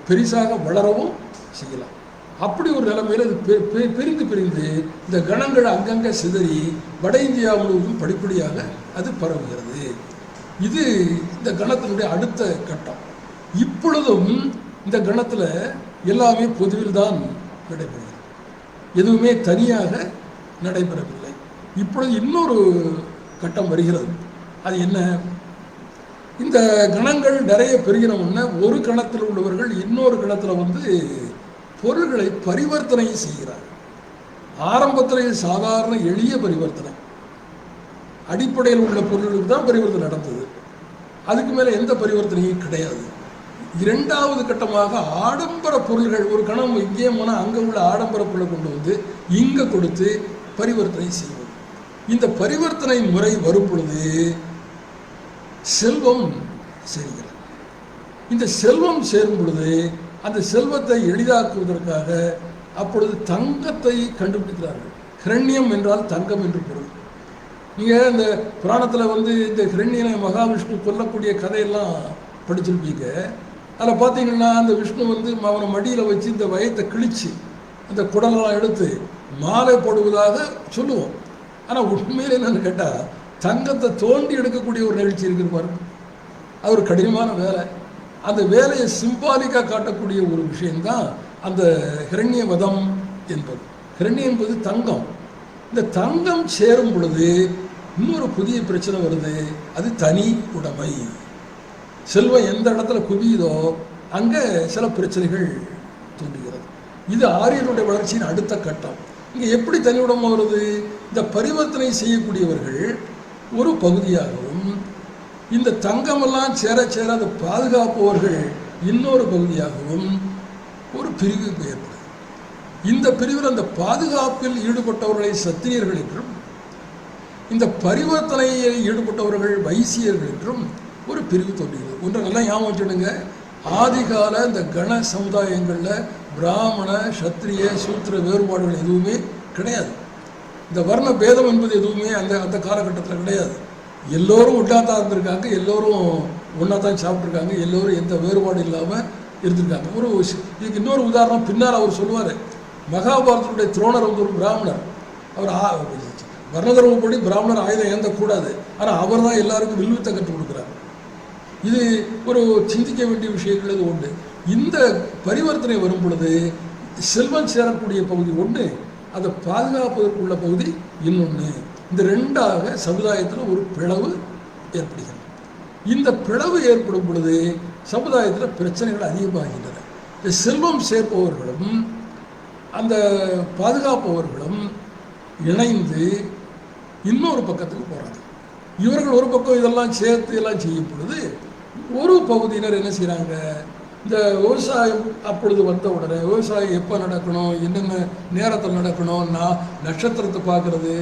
பெரிசாக வளரவும் செய்யலாம். அப்படி ஒரு நிலைமையில் அது பிரிந்து பிரிந்து இந்த கணங்கள் அங்கங்கே சிதறி வட இந்தியா முழுவதும் படிப்படியாக அது பரவுகிறது. இது இந்த கணத்தினுடைய அடுத்த கட்டம். இப்பொழுதும் இந்த கணத்தில் எல்லாமே பொதுவில் தான் நடைபெறுகிறது, எதுவுமே தனியாக நடைபெறவில்லை. இப்பொழுது இன்னொரு கட்டம் வருகிறது. அது என்ன? இந்த கணங்கள் நிறைய பெருகின உடனே ஒரு கணத்தில் உள்ளவர்கள் இன்னொரு கணத்தில் பொருள்களை பரிவர்த்தனை செய்கிறார்கள். ஆரம்பத்தில் சாதாரண எளிய பரிவர்த்தனை, அடிப்படையில் உள்ள பொருள்களுக்கு தான் பரிவர்த்தனை நடந்தது. அதுக்கு மேலே எந்த பரிவர்த்தனையும் கிடையாது. இரண்டாவது கட்டமாக ஆடம்பர பொருள்கள், ஒரு கணம் இங்கே போனால் அங்கே உள்ள ஆடம்பர பொருளை கொண்டு இங்கே கொடுத்து பரிவர்த்தனை செய்வது. இந்த பரிவர்த்தனை முறை வரும் பொழுது செல்வம் சேர்கிறது. இந்த செல்வம் சேரும் பொழுது அந்த செல்வத்தை எளிதாக்குவதற்காக அப்பொழுது தங்கத்தை கண்டுபிடிக்கிறார்கள். ஹிரண்யம் என்றால் தங்கம் என்று பொருள். நீங்கள் இந்த புராணத்தில் இந்த ஹிரண்யனை மகாவிஷ்ணு கொல்லக்கூடிய கதையெல்லாம் படிச்சிருப்பீங்க. அதில் பார்த்தீங்கன்னா அந்த விஷ்ணு அவனை மடியில் வச்சு இந்த வயத்தை கிழிச்சு அந்த குடலெல்லாம் எடுத்து மாலை போடுவதாக சொல்லுவோம். ஆனால் உண்மையில் என்னன்னு கேட்டால் தங்கத்தை தோண்டி எடுக்கக்கூடிய ஒரு நிகழ்ச்சி இருக்குது பாருங்க. அது ஒரு கடினமான வேலை. அந்த வேலையை சிம்பாலிக்காக காட்டக்கூடிய ஒரு விஷயம்தான் அந்த ஹிரண்ய வதம் என்பது. ஹிரண்யம் என்பது தங்கம். இந்த தங்கம் சேரும் பொழுது இன்னொரு புதிய பிரச்சனை வருது. அது தனி உடைமை. செல்வம் எந்த இடத்துல குவியுதோ அங்கே சில பிரச்சனைகள் தோன்றுகிறது. இது ஆரியனுடைய வளர்ச்சியின் அடுத்த கட்டம். இங்கே எப்படி தனி உடைமை வருது? இந்த பரிவர்த்தனை செய்யக்கூடியவர்கள் ஒரு பகுதியாகவும், இந்த தங்கமெல்லாம் சேர சேர அதை பாதுகாப்பவர்கள் இன்னொரு பகுதியாகவும் ஒரு பிரிவு ஏற்படுது. இந்த பிரிவில் அந்த பாதுகாப்பில் ஈடுபட்டவர்களை சத்திரியர்கள் என்றும், இந்த பரிவர்த்தனையில் ஈடுபட்டவர்கள் வைசியர்கள் என்றும் ஒரு பிரிவு தோன்றுகிறது. ஒன்றை நல்லா ஞாபகம் வச்சுடுங்க. ஆதிகால இந்த கண சமுதாயங்களில் பிராமண, சத்திரிய, சூத்திர வேறுபாடுகள் எதுவுமே கிடையாது. இந்த வர்ண பேதம் என்பது எதுவுமே அந்த காலகட்டத்தில் கிடையாது. எல்லோரும் ஒன்றா தான் இருந்திருக்காங்க, எல்லோரும் ஒன்றா தான் சாப்பிட்ருக்காங்க, எல்லோரும் எந்த வேறுபாடு இல்லாமல் இருந்திருக்காங்க. இதுக்கு இன்னொரு உதாரணம் பின்னால் அவர் சொல்லுவார். மகாபாரதத்துடைய துரோணர் ஒரு பிராமணர். அவர் வர்ணதர்மப்படி பிராமணர் ஆயுதம் ஏந்தக்கூடாது, ஆனால் அவர் தான் எல்லாருக்கும் வில்வித்தை கற்றுக் கொடுக்குறார். இது ஒரு சிந்திக்க வேண்டிய விஷயங்கள் இது உண்டு. இந்த பரிவர்த்தனை வரும் பொழுது செல்வம் சேரக்கூடிய பகுதி ஒன்று, அதை பாதுகாப்பதற்குள்ள பகுதி இன்னொன்று. இந்த ரெண்டாக சமுதாயத்தில் ஒரு பிளவு ஏற்படுகிறது. இந்த பிளவு ஏற்படும் பொழுது சமுதாயத்தில் பிரச்சனைகள் அதிகமாகின்றன. இந்த செல்வம் சேர்ப்பவர்களும் அந்த பாதுகாப்பவர்களும் இணைந்து இன்னொரு பக்கத்துக்கு போகிறாங்க. இவர்கள் ஒரு பக்கம் இதெல்லாம் சேர்த்து எல்லாம் செய்யும் பொழுது ஒரு பகுதியினர் என்ன செய்கிறாங்க? இந்த விவசாயம் அப்பொழுது வந்த உடனே விவசாயம் எப்போ நடக்கணும், என்னென்ன நேரத்தில் நடக்கணும், நட்சத்திரத்தை பார்க்கறது,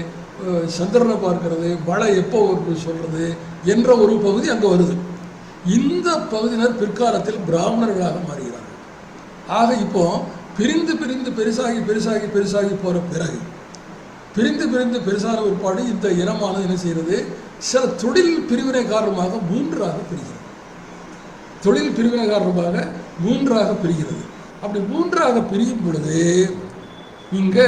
சந்திரனை பார்க்கறது, மழை எப்போ சொல்கிறது என்ற ஒரு பகுதி அங்கே வருது. இந்த பகுதியினர் பிற்காலத்தில் பிராமணர்களாக மாறுகிறார்கள். ஆக இப்போ பிரிந்து பிரிந்து பெருசாகி பெருசாகி பெருசாகி போகிற பிறகு பிரிந்து பிரிந்து பெருசான பிற்பாடு இந்த இனமானது என்ன செய்கிறது, சில தொழில் பிரிவினை காரணமாக 3ஆக பிரிகிறது. தொழில் பிரிவினை காரணமாக 3ஆக பிரிகிறது. அப்படி 3ஆக பிரியும் பொழுது இங்கே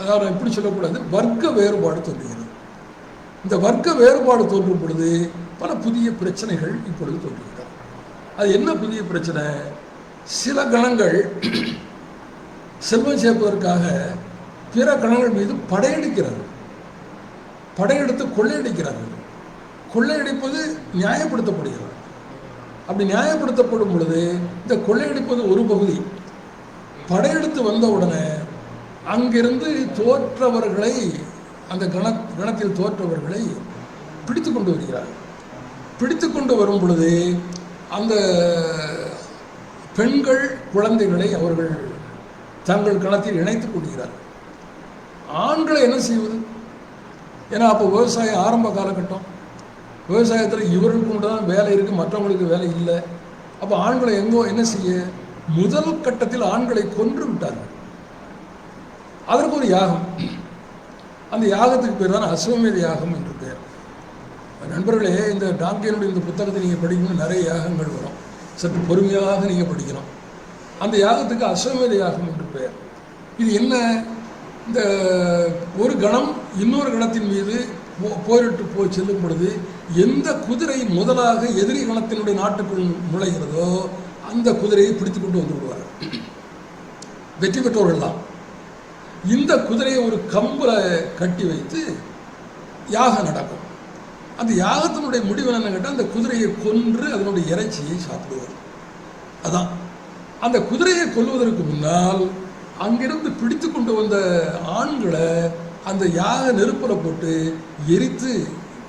அதாவது எப்படி சொல்லக்கூடாது, வர்க்க வேறுபாடு தோன்றுகிறது. இந்த வர்க்க வேறுபாடு தோன்றும் பொழுது பல புதிய பிரச்சனைகள் இப்பொழுது தோன்றுகிறது. அது என்ன புதிய பிரச்சனை? சில கணங்கள் செல்வம் சேர்ப்பதற்காக பிற கணங்கள் மீது படையெடுக்கிறார்கள், படையெடுத்து கொள்ளையடிக்கிறார்கள். கொள்ளையடிப்பது நியாயப்படுத்தப்படுகிறது. அப்படி நியாயப்படுத்தப்படும் பொழுது இந்த கொள்ளையடிப்பது ஒரு பகுதி, படையெடுத்து வந்த உடனே அங்கிருந்து தோற்றவர்களை, அந்த கணத்தில் தோற்றவர்களை பிடித்து கொண்டு வருகிறார்கள். பிடித்து கொண்டு வரும் பொழுது அந்த பெண்கள் குழந்தைகளை அவர்கள் தங்கள் கணத்தில் இணைத்துக் கொள்கிறார்கள். ஆண்களை என்ன செய்வது? ஏன்னா அப்போ விவசாயம் ஆரம்ப காலகட்டம், விவசாயத்தில் இவர்களுக்கு மட்டும் தான் வேலை இருக்குது, மற்றவங்களுக்கு வேலை இல்லை. அப்போ ஆண்களை என்ன செய்ய? முதல் கட்டத்தில் ஆண்களை கொன்று விட்டார்கள். அதற்கு ஒரு யாகம், அந்த யாகத்துக்கு பேர் தான் அஸ்வமேத யாகம் என்று பேர். நண்பர்களே, இந்த டாங்கியனுடைய இந்த புத்தகத்தை நீங்கள் படிக்கணும், நிறைய யாகங்கள் வரும், சற்று பொறுமையாக நீங்கள் படிக்கணும். அந்த யாகத்துக்கு அஸ்வமேத யாகம் என்று பெயர். இது என்ன? இந்த ஒரு கணம் இன்னொரு கணத்தின் மீது போரிட்டு செல்லும் பொழுது எந்த குதிரை முதலாக எதிரி கணத்தினுடைய நாட்டுக்குள் நுழைகிறதோ அந்த குதிரையை பிடித்து கொண்டு வந்து விடுவார்கள். வெற்றி பெற்றவர்கள் தான். இந்த குதிரையை ஒரு கம்பில் கட்டி வைத்து யாகம் நடக்கும். அந்த யாகத்தினுடைய முடிவு என்னன்னு கேட்டால், அந்த குதிரையை கொன்று அதனுடைய இறைச்சியை சாப்பிடுவார். அதான் அந்த குதிரையை கொல்வதற்கு முன்னால் அங்கிருந்து பிடித்து கொண்டு வந்த ஆண்களை அந்த யாக நெருப்பில் போட்டு எரித்து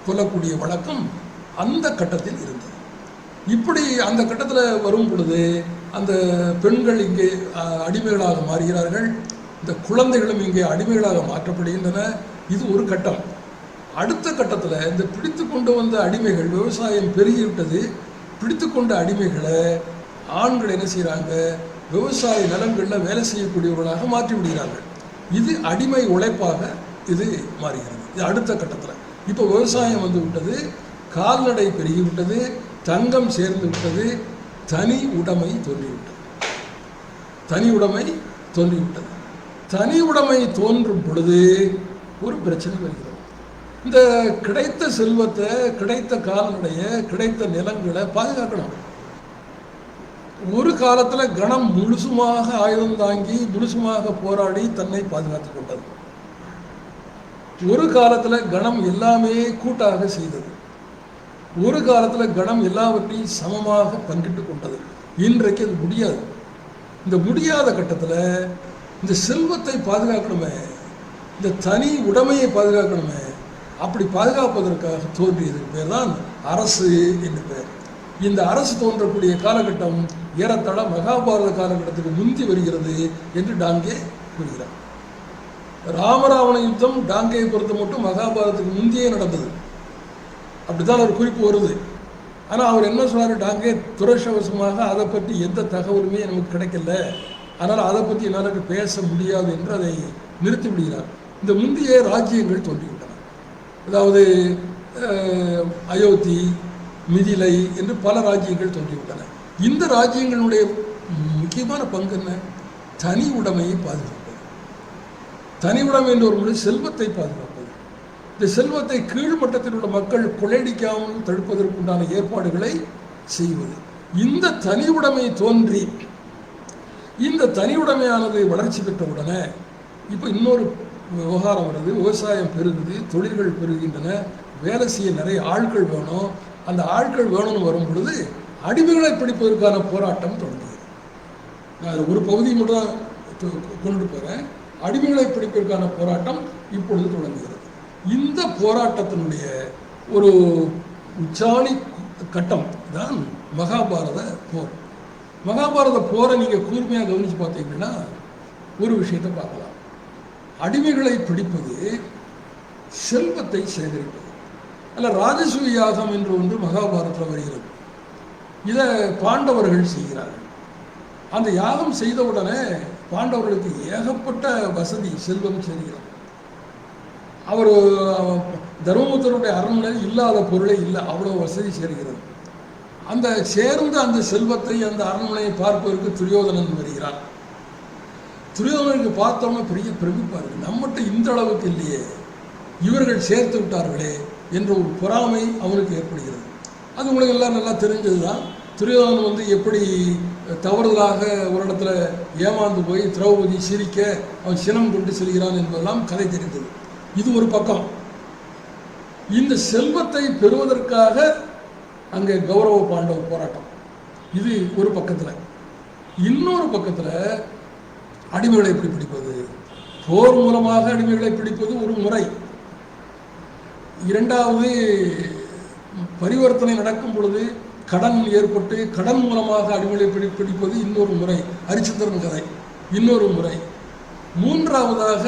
கொல்லக்கூடிய வழக்கம் அந்த கட்டத்தில் இருந்தது. இப்படி அந்த கட்டத்தில் வரும் பொழுது அந்த பெண்கள் இங்கே அடிமைகளாக மாறுகிறார்கள், இந்த குழந்தைகளும் இங்கே அடிமைகளாக மாற்றப்படுகின்றன. இது ஒரு கட்டம். அடுத்த கட்டத்தில் இந்த பிடித்து கொண்டு வந்த அடிமைகள், விவசாயம் பெருகிவிட்டது, பிடித்து கொண்ட அடிமைகளை ஆண்கள் என்ன செய்கிறாங்க, விவசாய நிலங்களில் வேலை செய்யக்கூடியவர்களாக மாற்றி விடுகிறார்கள். இது அடிமை உழைப்பாக இது மாறுகிறது. இது அடுத்த கட்டத்தில். இப்போ விவசாயம் வந்து விட்டது, கால்நடை பெருகிவிட்டது, தங்கம் சேர்ந்து விட்டது, தனி உடைமை தோன்றிவிட்டது. தனி உடைமை தோன்றிவிட்டது. தனி உடைமை தோன்றும் பொழுது ஒரு பிரச்சனை வருகிறது. இந்த கிடைத்த செல்வத்தை, கிடைத்த கால்நடையை, கிடைத்த நிலங்களை பாதுகாக்கணும். ஒரு காலத்தில் கணம் முழுசுமாக ஆயுதம் தாங்கி முழுசுமாக போராடி தன்னை பாதுகாத்து கொண்டது. ஒரு காலத்தில் கணம் எல்லாமே கூட்டாக செய்தது. ஒரு காலத்தில் கணம் எல்லாவற்றையும் சமமாக பங்கிட்டு கொண்டது. இன்றைக்கு அது முடியாது. இந்த முடியாத கட்டத்தில் இந்த செல்வத்தை பாதுகாக்கணுமே, இந்த தனி உடைமையை பாதுகாக்கணுமே, அப்படி பாதுகாப்பதற்காக தோன்றியதுக்கு பேர் தான் அரசு என்று பேர். இந்த அரசு தோன்றக்கூடிய காலகட்டம் ஏறத்தாழ மகாபாரத காலகட்டத்துக்கு முந்தி வருகிறது என்று டாங்கே கூறுகிறார். ராமராவண யுத்தம் டாங்கையை பொறுத்த மட்டும் மகாபாரதத்துக்கு முந்தையே நடந்தது, அப்படித்தான் ஒரு குறிப்பு வருது. ஆனால் அவர் என்ன சொன்னார், டாங்கே துரதிர்ஷ்டவசமாக அதை பற்றி எந்த தகவலுமே நமக்கு கிடைக்கல, அதனால் அதை பற்றி என்னால் பேச முடியாது என்று அதை நிறுத்தி விடுகிறார். இந்த முந்தைய ராஜ்யங்கள் தோன்றிவிட்டன. அதாவது அயோத்தி, மிதிலை என்று பல ராஜ்யங்கள் தோன்றிவிட்டன. இந்த ராஜ்யங்களுடைய முக்கியமான பங்கு என்ன? தனி உடைமையை பாதுகாப்பது. தனி உடைமை என்ற ஒரு முறை செல்வத்தை பாதுகாப்பது. இந்த செல்வத்தை கீழ்மட்டத்தில் உள்ள மக்கள் கொள்ளையடிக்காமல் தடுப்பதற்குண்டான ஏற்பாடுகளை செய்வது. இந்த தனி உடைமை தோன்றி இந்த தனி உடைமையானது வளர்ச்சி பெற்ற உடனே இப்போ இன்னொரு விவகாரம் வருது. விவசாயம் பெருகுது, தொழில்கள் பெருகின்றன, வேலை செய்ய நிறைய ஆட்கள் வேணும். அந்த ஆட்கள் வேணும்னு வரும் பொழுது அடிமைகளை பிடிப்பதற்கான போராட்டம் தொடங்குகிறது. நான் ஒரு பகுதி மட்டும் தான் கொண்டு போகிறேன். அடிமைகளை பிடிப்பதற்கான போராட்டம் இப்பொழுது தொடங்குகிறது. இந்த போராட்டத்தினுடைய ஒரு உச்சாணி கட்டம் தான் மகாபாரத போர். மகாபாரத போரை நீங்கள் கூர்மையாக கவனித்து பார்த்தீங்கன்னா ஒரு விஷயத்தை பார்க்கலாம். அடிமைகளை பிடிப்பது, செல்வத்தை சேகரிப்பது. அல்ல, ராஜசூய யாகம் என்று ஒன்று மகாபாரதத்தில் வருகிறது. இதை பாண்டவர்கள் செய்கிறார்கள். அந்த யாகம் செய்தவுடனே பாண்டவர்களுக்கு ஏகப்பட்ட வசதி, செல்வம் சேர்கிறது. அவர் தர்மபுத்தருடைய அரண்மனையில் இல்லாத பொருளே இல்லை, அவ்வளோ வசதி சேர்கிறது. அந்த சேர்ந்த அந்த செல்வத்தை அந்த அரண்மனையை பார்ப்பதற்கு துரியோதனன் வருகிறான். துரியோதனனுக்கு பார்த்தோம்னா பெரிய பிரமிப்பா இருக்கு, நம்மகிட்ட இந்த அளவுக்கு இல்லையே, இவர்கள் சேர்த்து விட்டார்களே என்ற ஒரு பொறாமை அவனுக்கு ஏற்படுகிறது. அது உங்களுக்கு எல்லாம் நல்லா தெரிஞ்சது தான். துரியோதனன் வந்து எப்படி தவறுதலாக ஒரு இடத்துல ஏமாந்து போய் திரௌபதி சிரிக்க அவன் சினம் கொண்டு செல்கிறான் என்பதெல்லாம் கதை தெரிந்தது. இது ஒரு பக்கம். இந்த செல்வத்தை பெறுவதற்காக அங்கே கௌரவ பாண்டவ போராட்டம், இது ஒரு பக்கத்தில். இன்னொரு பக்கத்தில் அடிமைகளை எப்படி பிடிப்பது, போர் மூலமாக அடிமைகளை பிடிப்பது ஒரு முறை. இரண்டாவது, பரிவர்த்தனை நடக்கும் பொழுது கடன் ஏற்பட்டு கடன் மூலமாக அடிமைகளை பிடிப்பது இன்னொரு முறை, ஹரிச்சந்திரன் கதை இன்னொரு முறை. மூன்றாவதாக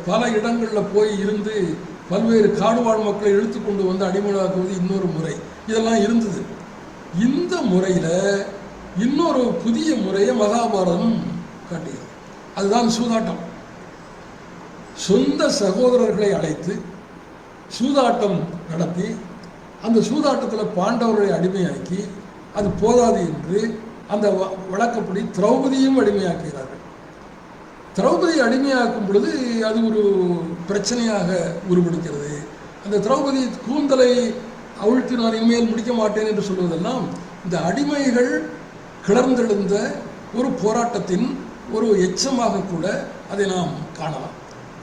பல இடங்களில் போய் இருந்து பல்வேறு காடுவாழ் மக்களை இழுத்து கொண்டு வந்து அடிமையாக்குவது இன்னொரு முறை. இதெல்லாம் இருந்தது. இந்த முறையில் இன்னொரு புதிய முறையை மகாபாரதம் காட்டுகிறது. அதுதான் சூதாட்டம். சொந்த சகோதரர்களை அழைத்து சூதாட்டம் நடத்தி அந்த சூதாட்டத்தில் பாண்டவர்களை அடிமையாக்கி அது போதாது என்று அந்த வழக்கப்படி திரௌபதியும் அடிமையாக்குகிறார்கள். திரௌபதியை அடிமையாக்கும் பொழுது அது ஒரு பிரச்சனையாக உருவெடுக்கிறது. அந்த திரௌபதி கூந்தலை அவிழ்த்து நான் இனிமேல் முடிக்க மாட்டேன் என்று சொல்வதெல்லாம் இந்த அடிமைகள் கிளர்ந்தெழுந்த ஒரு போராட்டத்தின் ஒரு எச்சமாக கூட அதை நாம் காணலாம்.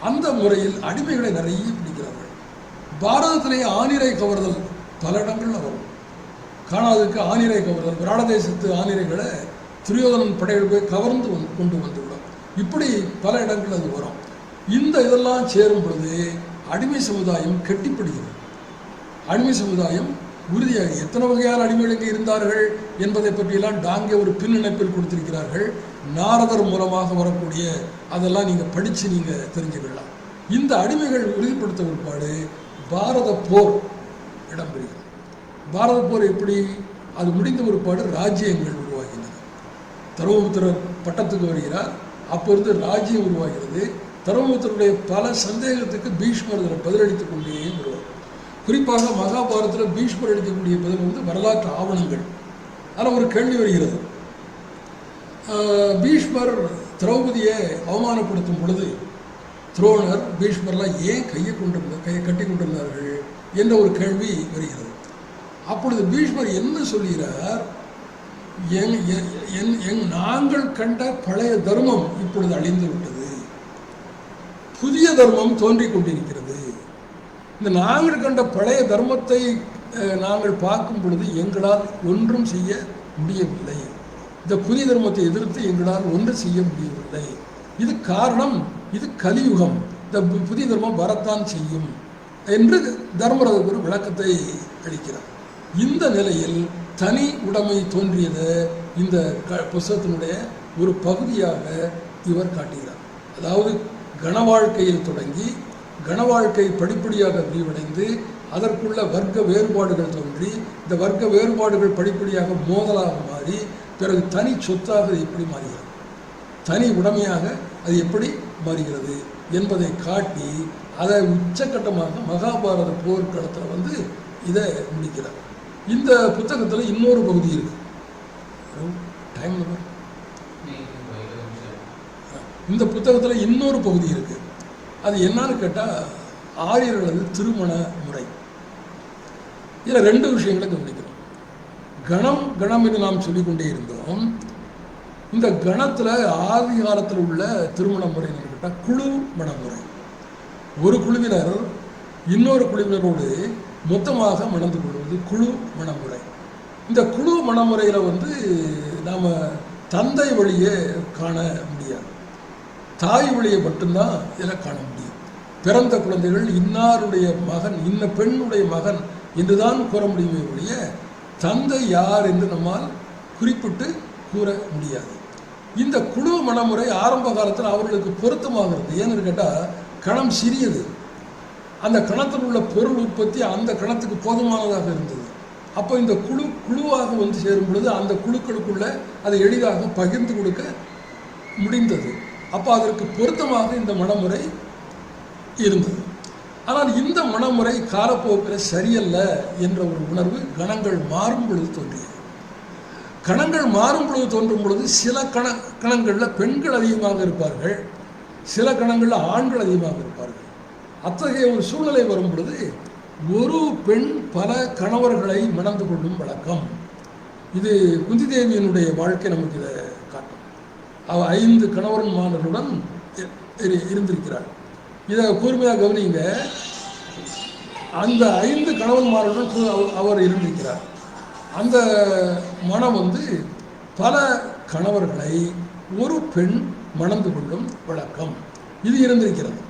அந்த முறையில் அடிமைகளை நிறைய பிடிக்கிறார்கள். பாரதத்திலேயே ஆனிரை கவர்தல் பல இடங்களில் வரும். காணாததுக்கு ஆனிரை கவர்தல், விராட தேசத்து ஆனிரைகளை துரியோதனன் படைகள் போய் கவர்ந்து கொண்டு வந்துவிடும். இப்படி பல இடங்கள் அது வரும். இந்த இதெல்லாம் சேரும் பொழுது அடிமை சமுதாயம் கெட்டிப்பிடிக்கிறது. அடிமை சமுதாயம் உறுதியாக எத்தனை வகையான அடிமைகள் இங்கே இருந்தார்கள் என்பதை பற்றியெல்லாம் டாங்கே ஒரு பின்னிணைப்பில் கொடுத்திருக்கிறார்கள். நாரதர் மூலமாக வரக்கூடிய அதெல்லாம் நீங்கள் படித்து நீங்கள் தெரிஞ்சுக்கலாம். இந்த அடிமைகள் உறுதிப்படுத்த பிற்பாடு பாரத போர் இடம்பெறுகிறது. பாரத போர் எப்படி அது முடிந்த பிற்பாடு ராஜ்யங்கள் உருவாகின்றன. தர்மபுத்திரர் பட்டத்துக்கு வருகிறார். அப்போ இருந்து ராஜ்யம் உருவாகிறது. தர்மபுத்திரருடைய பல சந்தேகத்துக்கு பீஷ்மர் பதிலளித்துக் கொண்டே வருவார். குறிப்பாக மகாபாரதத்தில் பீஷ்மர் அளிக்கக்கூடிய பதில் வந்து வரலாற்று ஆவணங்கள். அதில் ஒரு கேள்வி வருகிறது. பீஷ்மர் திரௌபதியை அவமானப்படுத்தும் பொழுது துரோணர் பீஷ்மர்லாம் ஏன் கையை கட்டி கொண்டிருந்தார்கள் என்ற ஒரு கேள்வி வருகிறது. அப்பொழுது பீஷ்மர் என்ன சொல்கிறார், நாங்கள் கண்ட பழைய தர்மம் இப்பொழுது அழிந்து விட்டது, புதிய தர்மம் தோன்றிக் கொண்டிருக்கிறது. இந்த நாங்கள் கண்ட பழைய தர்மத்தை நாங்கள் பார்க்கும் பொழுது எங்களால் ஒன்றும் செய்ய முடியவில்லை. இந்த புதிய தர்மத்தை எதிர்த்து எங்களால் ஒன்றும் செய்ய முடியவில்லை. இது காரணம், இது கலியுகம், இந்த புதிய தர்மம் வரத்தான் செய்யும் என்று தர்மராஜர் ஒரு விளக்கத்தை அளிக்கிறார். இந்த நிலையில் தனி உடைமை தோன்றியது இந்த புஸ்தகத்தினுடைய ஒரு பகுதியாக இவர் காட்டுகிறார். அதாவது கன வாழ்க்கையில் தொடங்கி கன வாழ்க்கை படிப்படியாக விரிவடைந்து அதற்குள்ள வர்க்க வேறுபாடுகள் தோன்றி இந்த வர்க்க வேறுபாடுகள் படிப்படியாக மோதலாக மாறி பிறகு தனி சொத்தாக எப்படி மாறுகிறது, தனி உடைமையாக அது எப்படி மாறுகிறது என்பதை காட்டி அதை உச்சக்கட்டமாக மகாபாரத போர்க்களத்தில் வந்து இதை முடிக்கிறார். இந்த புத்தகத்தில் இன்னொரு பகுதி இருக்கு. இந்த புத்தகத்தில் இன்னொரு பகுதி இருக்கு. அது என்னன்னு கேட்டால் ஆரியர்களது திருமண முறை. இதில் ரெண்டு விஷயங்களை கவனிக்கிறோம். கணம் என்று நாம் சொல்லிக்கொண்டே இருந்தோம். இந்த கணத்தில் ஆதி காலத்தில் உள்ள திருமண முறை என்னன்னு கேட்டால் குழு மணமுறை. ஒரு குழுவினர் இன்னொரு குழுவினரோடு மொத்தமாக மணந்து கொள்வது குழு மணமுறை. இந்த குழு மணமுறையில் வந்து நாம் தந்தை வழியே காண முடியாது, தாய் வழியை மட்டும்தான் இதில் காண முடியும். பிறந்த குழந்தைகள் இன்னாருடைய மகன், இன்ன பெண்ணுடைய மகன் என்றுதான் கூற முடியுமே ஒழிய தந்தை யார் என்று நம்மால் குறிப்பிட்டு கூற முடியாது. இந்த குழு மணமுறை ஆரம்ப காலத்தில் அவர்களுக்கு பொருத்தமாகிறது. ஏன்னு கேட்டால் கணம் சிறியது, அந்த கணத்தில் உள்ள பொருள் உற்பத்தி அந்த கணத்துக்கு போதுமானதாக இருந்தது. அப்போ இந்த குழுவாக வந்து சேரும் பொழுது அந்த குழுக்களுக்குள்ள அதை எளிதாக பகிர்ந்து கொடுக்க முடிந்தது. அப்போ அதற்கு பொருத்தமாக இந்த மணமுறை இருந்தது. ஆனால் இந்த மனமுறை காலப்போக்கில் சரியல்ல என்ற ஒரு உணர்வு கணங்கள் மாறும் பொழுது தோன்றியது. கணங்கள் மாறும் பொழுது தோன்றும் பொழுது சில கணங்களில் பெண்கள் அதிகமாக இருப்பார்கள், சில கணங்களில் ஆண்கள் அதிகமாக இருப்பார்கள். அத்தகைய ஒரு சூழ்நிலை வரும் பொழுது ஒரு பெண் பல கணவர்களை மணந்து கொள்ளும் வழக்கம். இது குந்தி தேவியினுடைய வாழ்க்கை நமக்கு இதை காட்டும். அவள் 5 கணவன்மார்களுடன் இருந்திருக்கிறாள். இதை கூர்மையாக கவனிங்க. அந்த 5 கணவன்மார்களுடன் அவர் இருந்திருக்கிறார். அந்த மனம் பல கணவர்களை ஒரு பெண் மணந்து கொள்ளும் வழக்கம் இது இருந்திருக்கிறது.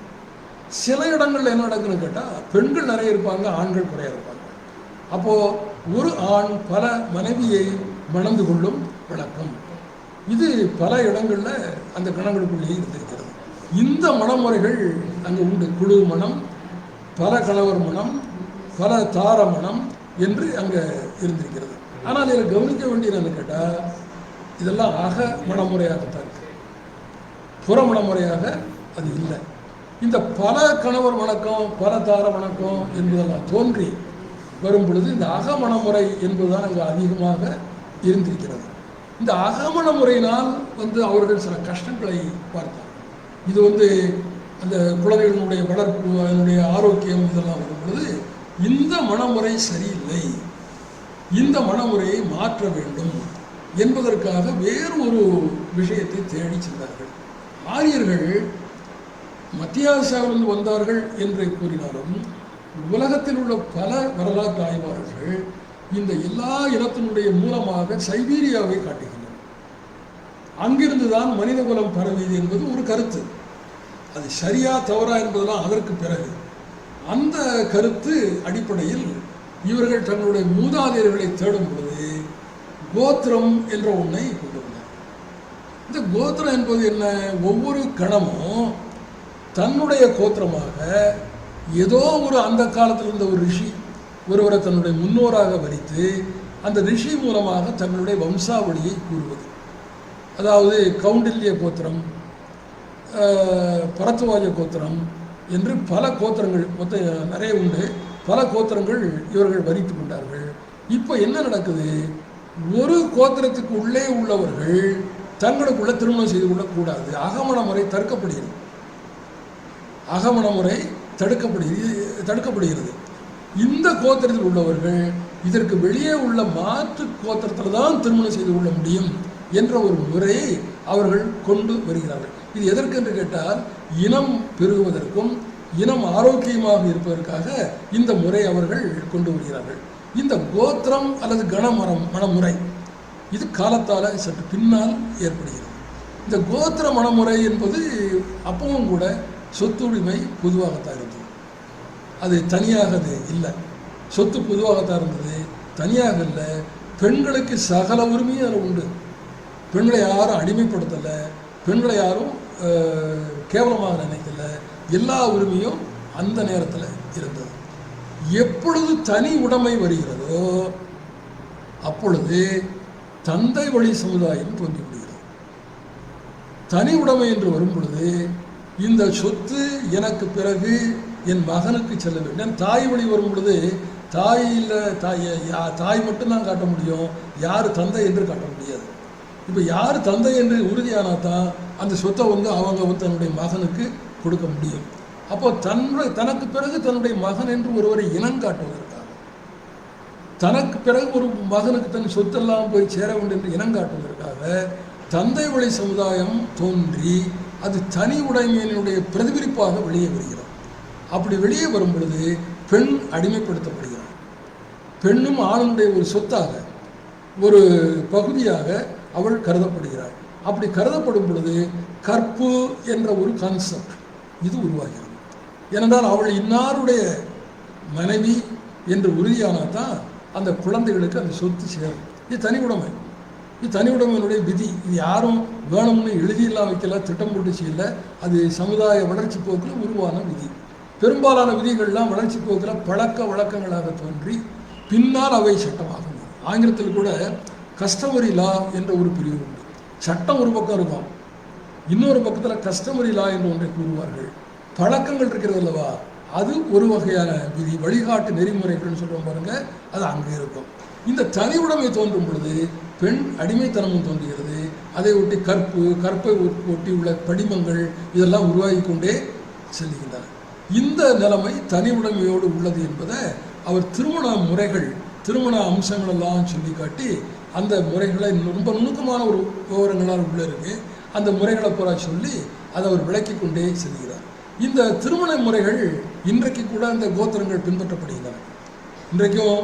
சில இடங்களில் என்ன நடக்குன்னு கேட்டால் பெண்கள் நிறைய இருப்பாங்க, ஆண்கள் குறைய இருப்பாங்க. அப்போது ஒரு ஆண் பல மனைவியை மணந்து கொள்ளும் வழக்கம் இது பல இடங்களில் அந்த கணங்களுக்குள்ளேயே இருந்திருக்கிறது. இந்த மனமுறைகள் அங்கே உண்டு. குழு மனம், பல கணவர் மனம், பல தார மனம் என்று அங்கே இருந்திருக்கிறது. ஆனால் இதில் கவனிக்க வேண்டியது கேட்டால் இதெல்லாம் அக மனமுறையாகத்தான் இருக்கு, புற மனமுறையாக அது இல்லை. இந்த பல கணவர் வணக்கம், பல தார வணக்கம் என்பதெல்லாம் தோன்றி வரும் பொழுது இந்த அகமணமுறை என்பதுதான் அங்கே அதிகமாக இருந்திருக்கிறது. இந்த அகமணமுறையினால் அவர்கள் சில கஷ்டங்களை பார்த்தார். இது அந்த குழந்தைகளுடைய வளர்ப்பு, அதனுடைய ஆரோக்கியம் இதெல்லாம் வரும் பொழுது இந்த மனமுறை சரியில்லை, இந்த மனமுறையை மாற்ற வேண்டும் என்பதற்காக வேறு ஒரு விஷயத்தை தேடி சென்றார்கள். ஆரியர்கள் மத்திய ஆசியாவிலிருந்து வந்தார்கள் என்று கூறினாலும் உலகத்தில் உள்ள பல வரலாற்று ஆய்வாளர்கள் இந்த எல்லா இனத்தினுடைய மூலமாக சைபீரியாவை காட்டுகின்றனர். அங்கிருந்து தான் மனித குலம் பரவியது என்பது ஒரு கருத்து. அது சரியா தவறா என்பதெல்லாம் அதற்கு பிறகு. அந்த கருத்து அடிப்படையில் இவர்கள் தங்களுடைய மூதாதையர்களை தேடும் பொழுது கோத்திரம் என்ற ஒன்றை கொண்டு வந்தார். இந்த கோத்திரம் என்பது என்ன? ஒவ்வொரு கணமும் தன்னுடைய கோத்திரமாக ஏதோ ஒரு அந்த காலத்தில் இருந்த ஒரு ரிஷி ஒருவரை தன்னுடைய முன்னோராக வரித்து அந்த ரிஷி மூலமாக தங்களுடைய வம்சாவளியை கூறுவது. அதாவது கௌண்டில்ய கோத்திரம், பரத்வாஜ கோத்திரம் என்று பல கோத்திரங்கள் மொத்தம் நிறைய உண்டு. பல கோத்திரங்கள் இவர்கள் வரித்து கொண்டார்கள். இப்போ என்ன நடக்குது? ஒரு கோத்திரத்துக்கு உள்ளே உள்ளவர்கள் தங்களுக்குள்ள திருமணம் செய்து கொள்ளக்கூடாது. அகமண முறை தடுக்கப்படுகிறது. அகமண முறை தடுக்கப்படுகிறது. இந்த கோத்திரத்தில் உள்ளவர்கள் இதற்கு வெளியே உள்ள மாற்று கோத்திரத்தில் தான் திருமணம் செய்து கொள்ள முடியும் என்ற ஒரு முறையை அவர்கள் கொண்டு வருகிறார்கள். இது எதற்கு என்று கேட்டால் இனம் பெருகுவதற்கும் இனம் ஆரோக்கியமாக இருப்பதற்காக இந்த முறை அவர்கள் கொண்டு வருகிறார்கள். இந்த கோத்திரம் அல்லது மனமுறை இது காலத்தால் சற்று பின்னால் ஏற்படுகிறது. இந்த கோத்திர மனமுறை என்பது அப்பவும் கூட சொத்துரிமை பொதுவாகத்தான் இருந்தது, அது தனியாக இல்லை. சொத்து பொதுவாகத்தான் இருந்தது, தனியாக இல்லை. பெண்களுக்கு சகல உரிமையும் அதில் உண்டு. பெண்களை யாரும் அடிமைப்படுத்தலை, பெண்களை யாரும் கேவலமாக நினைக்கல. எல்லா உரிமையும் அந்த நேரத்தில் இருந்தது. எப்பொழுது தனி உடைமை வருகிறதோ அப்பொழுது தந்தை வழி சமுதாயம் தோன்றிவிடுகிறது. தனி உடைமை என்று வரும் பொழுது இந்த சொத்து எனக்கு பிறகு என் மகனுக்கு செல்ல வேண்டும். தாய் வழி வரும் பொழுது தாய் மட்டும்தான் காட்ட முடியும், யார் தந்தை என்று காட்ட முடியாது. இப்போ யார் தந்தை என்று உறுதியானா தான் அந்த சொத்தை அவங்க தன்னுடைய மகனுக்கு கொடுக்க முடியும். அப்போ தனக்கு பிறகு தன்னுடைய மகன் என்று ஒருவரை இனங்காட்டுவதற்காக, தனக்கு பிறகு ஒரு மகனுக்கு தன் சொத்தெல்லாம் போய் சேர வேண்டும் என்று இனங்காட்டுவதற்காக தந்தை வழி சமுதாயம் தோன்றி அது தனி உடைமையினுடைய பிரதிபலிப்பாக வெளியே வருகிறது. அப்படி வெளியே வரும் பொழுது பெண் அடிமைப்படுத்தப்படுகிறார். பெண்ணும் ஆணுடைய ஒரு சொத்தாக, ஒரு பகுதியாக அவள் கருதப்படுகிறாள். அப்படி கருதப்படும் பொழுது கற்பு என்ற ஒரு கான்செப்ட் இது உருவாகிறது. ஏனென்றால் அவள் இன்னாருடைய மனைவி என்று உறுதியானால் தான் அந்த குழந்தைகளுக்கு அந்த சொத்து சேரும். இது தனி உடைமை, இது தனி உடைமையினுடைய விதி. இது யாரும் வேணும்னு எழுதியெல்லாம் வைக்கல, திட்டம் போட்டு செய்யல. அது சமுதாய வளர்ச்சி போக்கில் உருவான விதி. பெரும்பாலான விதிகள்லாம் வளர்ச்சி போக்கில் பழக்க வழக்கங்களாக தோன்றி பின்னால் அவை சட்டமாகும். ஆங்கிலத்தில் கூட கஸ்டமரி லா என்ற ஒரு பிரிவு உண்டு. சட்டம் ஒரு பக்கம் இருக்கும், இன்னொரு பக்கத்தில் கஸ்டமரி லா என்று ஒன்றை கூறுவார்கள். பழக்கங்கள் இருக்கிறது அல்லவா, அது ஒரு வகையான விதி, வழிகாட்டு நெறிமுறைகள்னு சொல்கிறோம் பாருங்க, அது அங்கே இருக்கும். இந்த தனி உடைமை தோன்றும் பொழுது பெண் அடிமைத்தனமும் தோன்றுகிறது. அதை ஒட்டி கற்பை ஒட்டி உள்ள படிமங்கள் இதெல்லாம் உருவாகி கொண்டே செல்கின்றன. இந்த நிலைமை தனி உடைமையோடு உள்ளது என்பதை அவர் திருமண முறைகள், திருமண அம்சங்கள் எல்லாம் சொல்லி காட்டி அந்த முறைகளை ரொம்ப நுணுக்கமான ஒரு விவரங்களால் உள்ள இருக்கு. அந்த முறைகளை பூரா சொல்லி அதை அவர் விளக்கி கொண்டே செல்கிறார். இந்த திருமண முறைகள் இன்றைக்கு கூட அந்த கோத்திரங்கள் பின்பற்றப்படுகின்றன. இன்றைக்கும்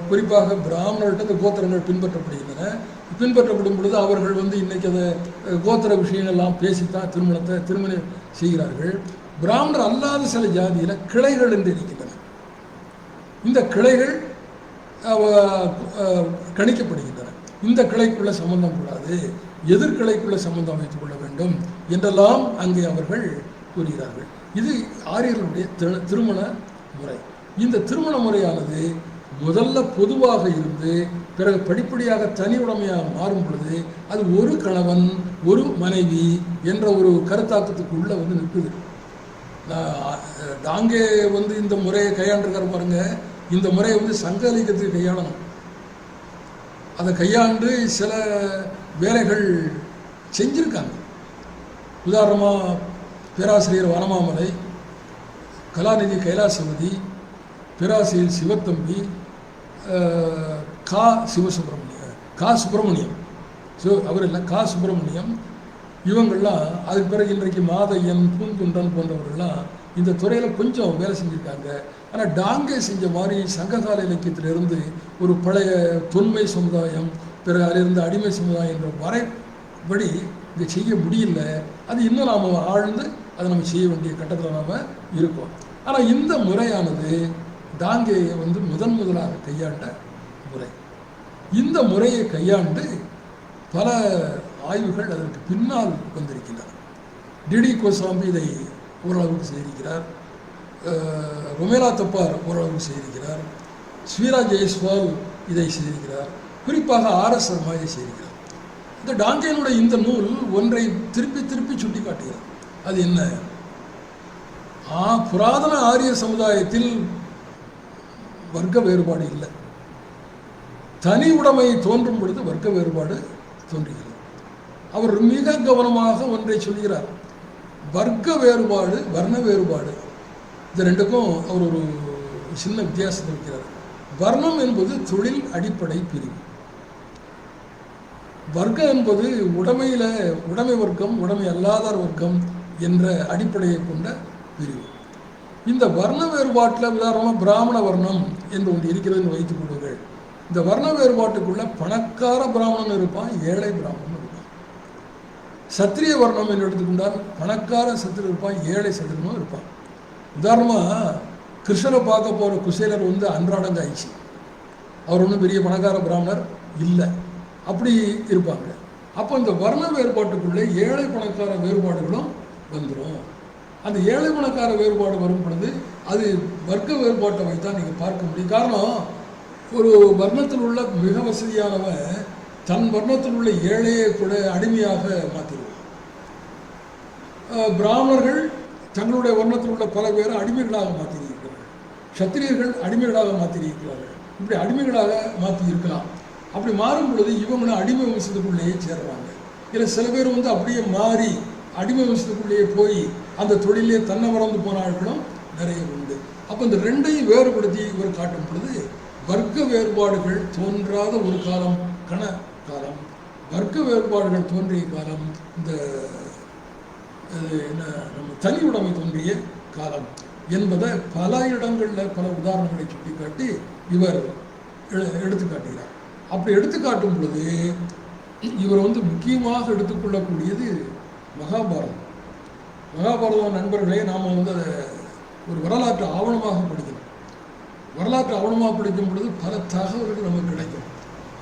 குறிப்பாக பிராமணர்கிட்ட இந்த கோத்திரங்கள் பின்பற்றப்படுகின்றன. பின்பற்றப்படும் பொழுது அவர்கள் இன்றைக்கி அதை கோத்திர விஷயங்கள்லாம் பேசித்தான் திருமணம் செய்கிறார்கள். பிராமணர் அல்லாத சில ஜாதியில் கிளைகள் என்று இருக்கின்றன. இந்த கிளைகள் கணிக்கப்படுகின்றன. இந்த கிளைக்குள்ள சம்பந்தம் கூடாது, எதிர்கிளைக்குள்ள சம்பந்தம் வைத்துக் கொள்ள வேண்டும் என்றெல்லாம் அங்கே அவர்கள் கூறுகிறார்கள். இது ஆரியர்களுடைய திருமண முறை. இந்த திருமண முறையானது முதல்ல பொதுவாக இருந்து பிறகு படிப்படியாக தனி உடைமையாக மாறும் பொழுது அது ஒரு கணவன் ஒரு மனைவி என்ற ஒரு கருத்தாக்கத்துக்குள்ள நிற்குது. டாங்கே இந்த முறையை கையாண்டிருக்கிற பாருங்க. இந்த முறையை சங்க இலக்கியத்துக்கு கையாளணும். அதை கையாண்டு சில வேலைகள் செஞ்சிருக்காங்க. உதாரணமாக பேராசிரியர் வனமாமலை, கலாநிதி கைலாசவதி, பேராசிரியர் சிவத்தம்பி, சுப்பிரமணியம் அவர் இல்லை சுப்பிரமணியம், இவங்கள்லாம் அதுக்கு பிறகு இன்றைக்கு மாதையன், பூங்குன்றன் போன்றவர்கள்லாம் இந்த துறையில் கொஞ்சம் வேலை செஞ்சுருக்காங்க. ஆனால் டாங்கே செஞ்ச மாதிரி சங்ககால இலக்கியத்திலிருந்து ஒரு பழைய தொன்மை சமுதாயம், பிறகு அதிலிருந்து அடிமை சமுதாயம் என்ற வரைபடி இங்கே செய்ய முடியல. அது இன்னும் நாம் ஆழ்ந்து அதை நம்ம செய்ய வேண்டிய கட்டத்தில் நாம் இருக்கோம். ஆனால் இந்த முறையானது டாங்கேயை முதலாக கையாண்ட முறை. இந்த முறையை கையாண்டு பல ஆய்வுகள் அதற்கு பின்னால் வந்திருக்கின்றன. டிடி கோசாம்பி இதை ஓரளவுக்கு செய்திருக்கிறார், ரொமேலா தப்பார் ஓரளவுக்கு செய்திருக்கிறார், ஸ்வீரா ஜெயஸ்வால் இதை செய்திருக்கிறார், குறிப்பாக RS சர்மா இதை செய்திருக்கிறார். இந்த டாங்கேனுடைய இந்த நூல் ஒன்றை திருப்பி திருப்பி சுட்டி காட்டுகிறது. அது என்ன? புராதன ஆரிய சமுதாயத்தில் வர்க்க வேறுபாடு இல்லை. தனி உடைமை தோன்றும் பொழுது வர்க்க வேறுபாடு தோன்றுகிறது. அவர் மிக கவனமாக ஒன்றை சொல்கிறார். வர்க்க வேறுபாடு, வர்ண வேறுபாடு, இது ரெண்டுக்கும் அவர் ஒரு சின்ன வித்தியாசம் இருக்கிறார். வர்ணம் என்பது தொழில் அடிப்படை பிரிவு. வர்க்கம் என்பது உடைமை வர்க்கம், உடைமை அல்லாதார் வர்க்கம் என்ற அடிப்படையை கொண்ட பிரிவு. இந்த வர்ண வேறுபாட்டில் உதாரணமாக பிராமண வர்ணம் என்று ஒன்று இருக்கிறதுன்னு வைத்துக் கொள்ளுங்கள். இந்த வர்ண வேறுபாட்டுக்குள்ள பணக்கார பிராமணன் இருப்பான், ஏழை பிராமணன் இருப்பான். சத்திரிய வர்ணம் என்று எடுத்துக்கொண்டால் பணக்கார சத்திரியர் இருப்பான், ஏழை சத்திரனும் இருப்பான். உதாரணமாக கிருஷ்ணரை பார்க்க போகிற குசேலர் அன்றாடங்க ஆயிடுச்சு. அவர் ஒன்றும் பெரிய பணக்கார பிராமணர் இல்லை, அப்படி இருப்பாங்க. அப்போ இந்த வர்ண வேறுபாட்டுக்குள்ளே ஏழை பணக்கார வேறுபாடுகளும் வந்துடும். அந்த ஏழை பணக்கார வேறுபாடு வரும் பொழுது அது வர்க்க வேறுபாட்டை வைத்தான் நீங்கள் பார்க்க முடியும். காரணம், ஒரு வர்ணத்தில் உள்ள மிக வசதியானவன் தன் வர்ணத்தில் உள்ள ஏழையை கூட அடிமையாக மாற்றிடுவான். பிராமணர்கள் தங்களுடைய வர்ணத்தில் உள்ள பல பேரை அடிமைகளாக மாற்றியிருக்கிறார்கள், சத்திரியர்கள் அடிமைகளாக மாற்றியிருக்கிறார்கள். இப்படி அடிமைகளாக மாற்றி இருக்கலாம். அப்படி மாறும் பொழுது இவங்களை அடிமை வம்சத்துக்குள்ளேயே சேர்றாங்க. இல்லை சில பேர் அப்படியே மாறி அடிமை வம்சத்துக்குள்ளேயே போய் அந்த தொழிலே தன்னை மறந்து போன ஆட்களும் நிறைய உண்டு. அப்போ இந்த ரெண்டையும் வேறுபடுத்தி இவர் காட்டும் பொழுது வர்க்க வேறுபாடுகள் தோன்றாத ஒரு காலம் காலம், வர்க்க வேறுபாடுகள் தோன்றிய காலம், இந்த நம்ம தனி உடைமை தோன்றிய காலம் என்பதை பல இடங்களில் பல உதாரணங்களை சுட்டிக்காட்டி இவர் எடுத்துக்காட்டுகிறார். அப்படி எடுத்துக்காட்டும் பொழுது இவர் முக்கியமாக எடுத்துக்கொள்ளக்கூடியது மகாபாரதம். மகாபாரதம் நண்பர்களே, நாம் அதை ஒரு வரலாற்று ஆவணமாக படிக்கணும். வரலாற்று ஆவணமாக படிக்கும் பொழுது பல தகவல்கள் நமக்கு கிடைக்கும்.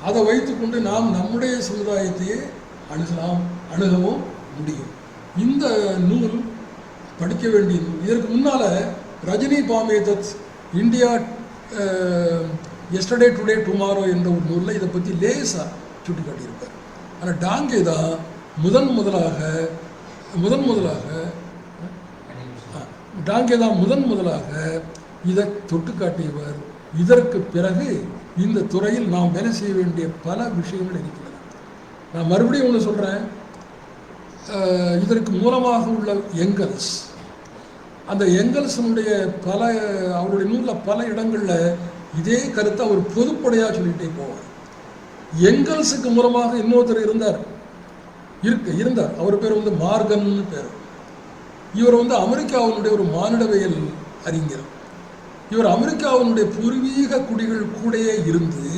அதை வைத்துக்கொண்டு நாம் நம்முடைய சமுதாயத்தையே அணுகவும் முடியும். இந்த நூல் படிக்க வேண்டிய நூல். இதற்கு முன்னால் Rajani Palme Dutt India yesterday today tomorrow என்ற ஒரு நூலில் இதை பற்றி லேசாக சுட்டி காட்டியிருப்பார். ஆனால் டாங்கே தான் முதன் முதலாக டாங்கே தான் முதலாக இதை தொட்டு காட்டியவர். இதற்கு பிறகு இந்த துறையில் நாம் வேலை செய்ய வேண்டிய பல விஷயங்கள் இருக்கிறது. நான் மறுபடியும் ஒன்று சொல்கிறேன், இதற்கு மூலமாக உள்ள எங்கல்ஸ், அந்த எங்கல்ஸனுடைய அவருடைய நூலில் பல இடங்களில் இதே கருத்தை அவர் பொதுப்படையாக சொல்லிகிட்டே போவார். எங்கல்ஸுக்கு மூலமாக இன்னொருத்தர் இருந்தார், அவர் பேர் வந்து மார்கன் பேர். இவர் வந்து அமெரிக்காவினுடைய ஒரு மானிடவியல் அறிஞர். இவர் அமெரிக்காவினுடைய பூர்வீக குடிகள் கூடயே இருந்து,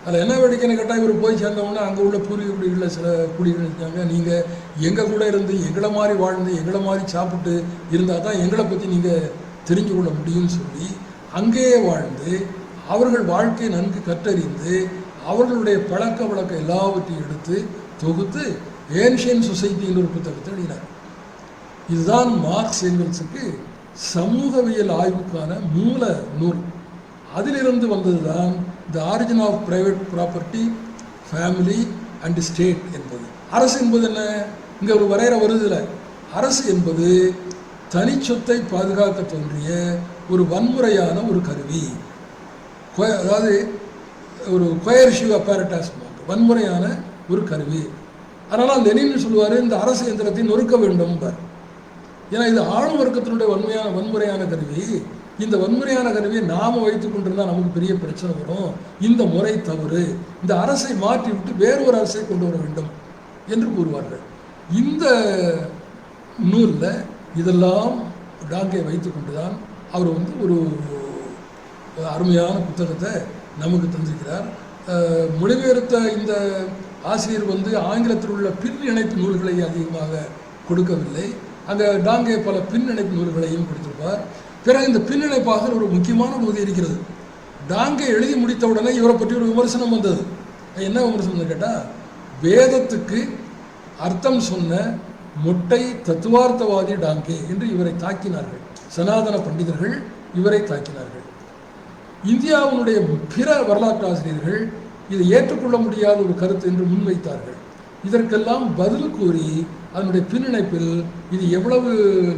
அதில் என்ன வேடிக்கைன்னு கேட்டால், இவர் போய் சேர்ந்தவொன்னே அங்கே உள்ள பூர்வீக குடிகளில் சில குடிகள் இருக்காங்க, நீங்கள் எங்கள் கூட இருந்து எங்களை மாதிரி வாழ்ந்து எங்களை மாதிரி சாப்பிட்டு இருந்தால் தான் எங்களை பற்றி நீங்கள் தெரிஞ்சு கொள்ள முடியும்னு சொல்லி அங்கேயே வாழ்ந்து அவர்கள் வாழ்க்கையை நன்கு கற்றறிந்து அவர்களுடைய பழக்க வழக்கம் எல்லாவற்றையும் எடுத்து தொகுத்து ஏன்ஷியன் சொசைட்டின்னு ஒரு புத்தகத்தை எழுதினார். இதுதான் மார்க்ஸ் எங்கல்ஸுக்கு சமூகவியல் ஆய்வுக்கான மூல நூல். அதிலிருந்து வந்தது தான் the origin of private property, family and state என்பது. அரசு என்பது என்ன? இங்கே ஒரு வரையறை வருதில்ல. அரசு என்பது தனி சொத்தை பாதுகாக்க தோன்றிய ஒரு வன்முறையான ஒரு கருவி, அதாவது ஒரு கோயர்சிவ் அப்பேரட்டாஸ், வன்முறையான ஒரு கருவி. அதனால் லெனின் சொல்லுவார், இந்த அரசு இயந்திரத்தை நொறுக்க வேண்டும். ஏன்னா இது ஆளும் வர்க்கத்தினுடைய வன்முறையான கருவி. இந்த வன்முறையான கருவியை நாம் வைத்து கொண்டிருந்தால் நமக்கு பெரிய பிரச்சனை வரும். இந்த முறை தவறு, இந்த அரசை மாற்றி விட்டு வேறு ஒரு அரசை கொண்டு வர வேண்டும் என்று கூறுவார்கள். இந்த நூலில் இதெல்லாம் டாங்கே வைத்து கொண்டு தான் அவர் வந்து ஒரு அருமையான புத்தகத்தை நமக்கு தந்திருக்கிறார். மொழிபெயர்த்த இந்த ஆசிரியர் வந்து ஆங்கிலத்தில் உள்ள பின் இணைப்பு நூல்களை அதிகமாக கொடுக்கவில்லை. அங்கே டாங்கே பல பின்னணைப்பு நூல்களையும் கொடுத்திருப்பார். பிறகு இந்த பின்னணைப்பாக ஒரு முக்கியமான பகுதி இருக்கிறது. டாங்கே எழுதி முடித்தவுடனே இவரை பற்றி ஒரு விமர்சனம் வந்தது. என்ன விமர்சனம் கேட்டால், வேதத்துக்கு அர்த்தம் சொன்ன மொட்டை தத்துவார்த்தவாதி டாங்கே என்று இவரை தாக்கினார்கள். சனாதன பண்டிதர்கள் இவரை தாக்கினார்கள். இந்தியாவினுடைய பிற வரலாற்று ஆசிரியர்கள் இதை ஏற்றுக்கொள்ள முடியாத ஒரு கருத்து என்று முன்வைத்தார்கள். இதற்கெல்லாம் பதில் கூறி அதனுடைய பின்னிணைப்பில் இது எவ்வளவு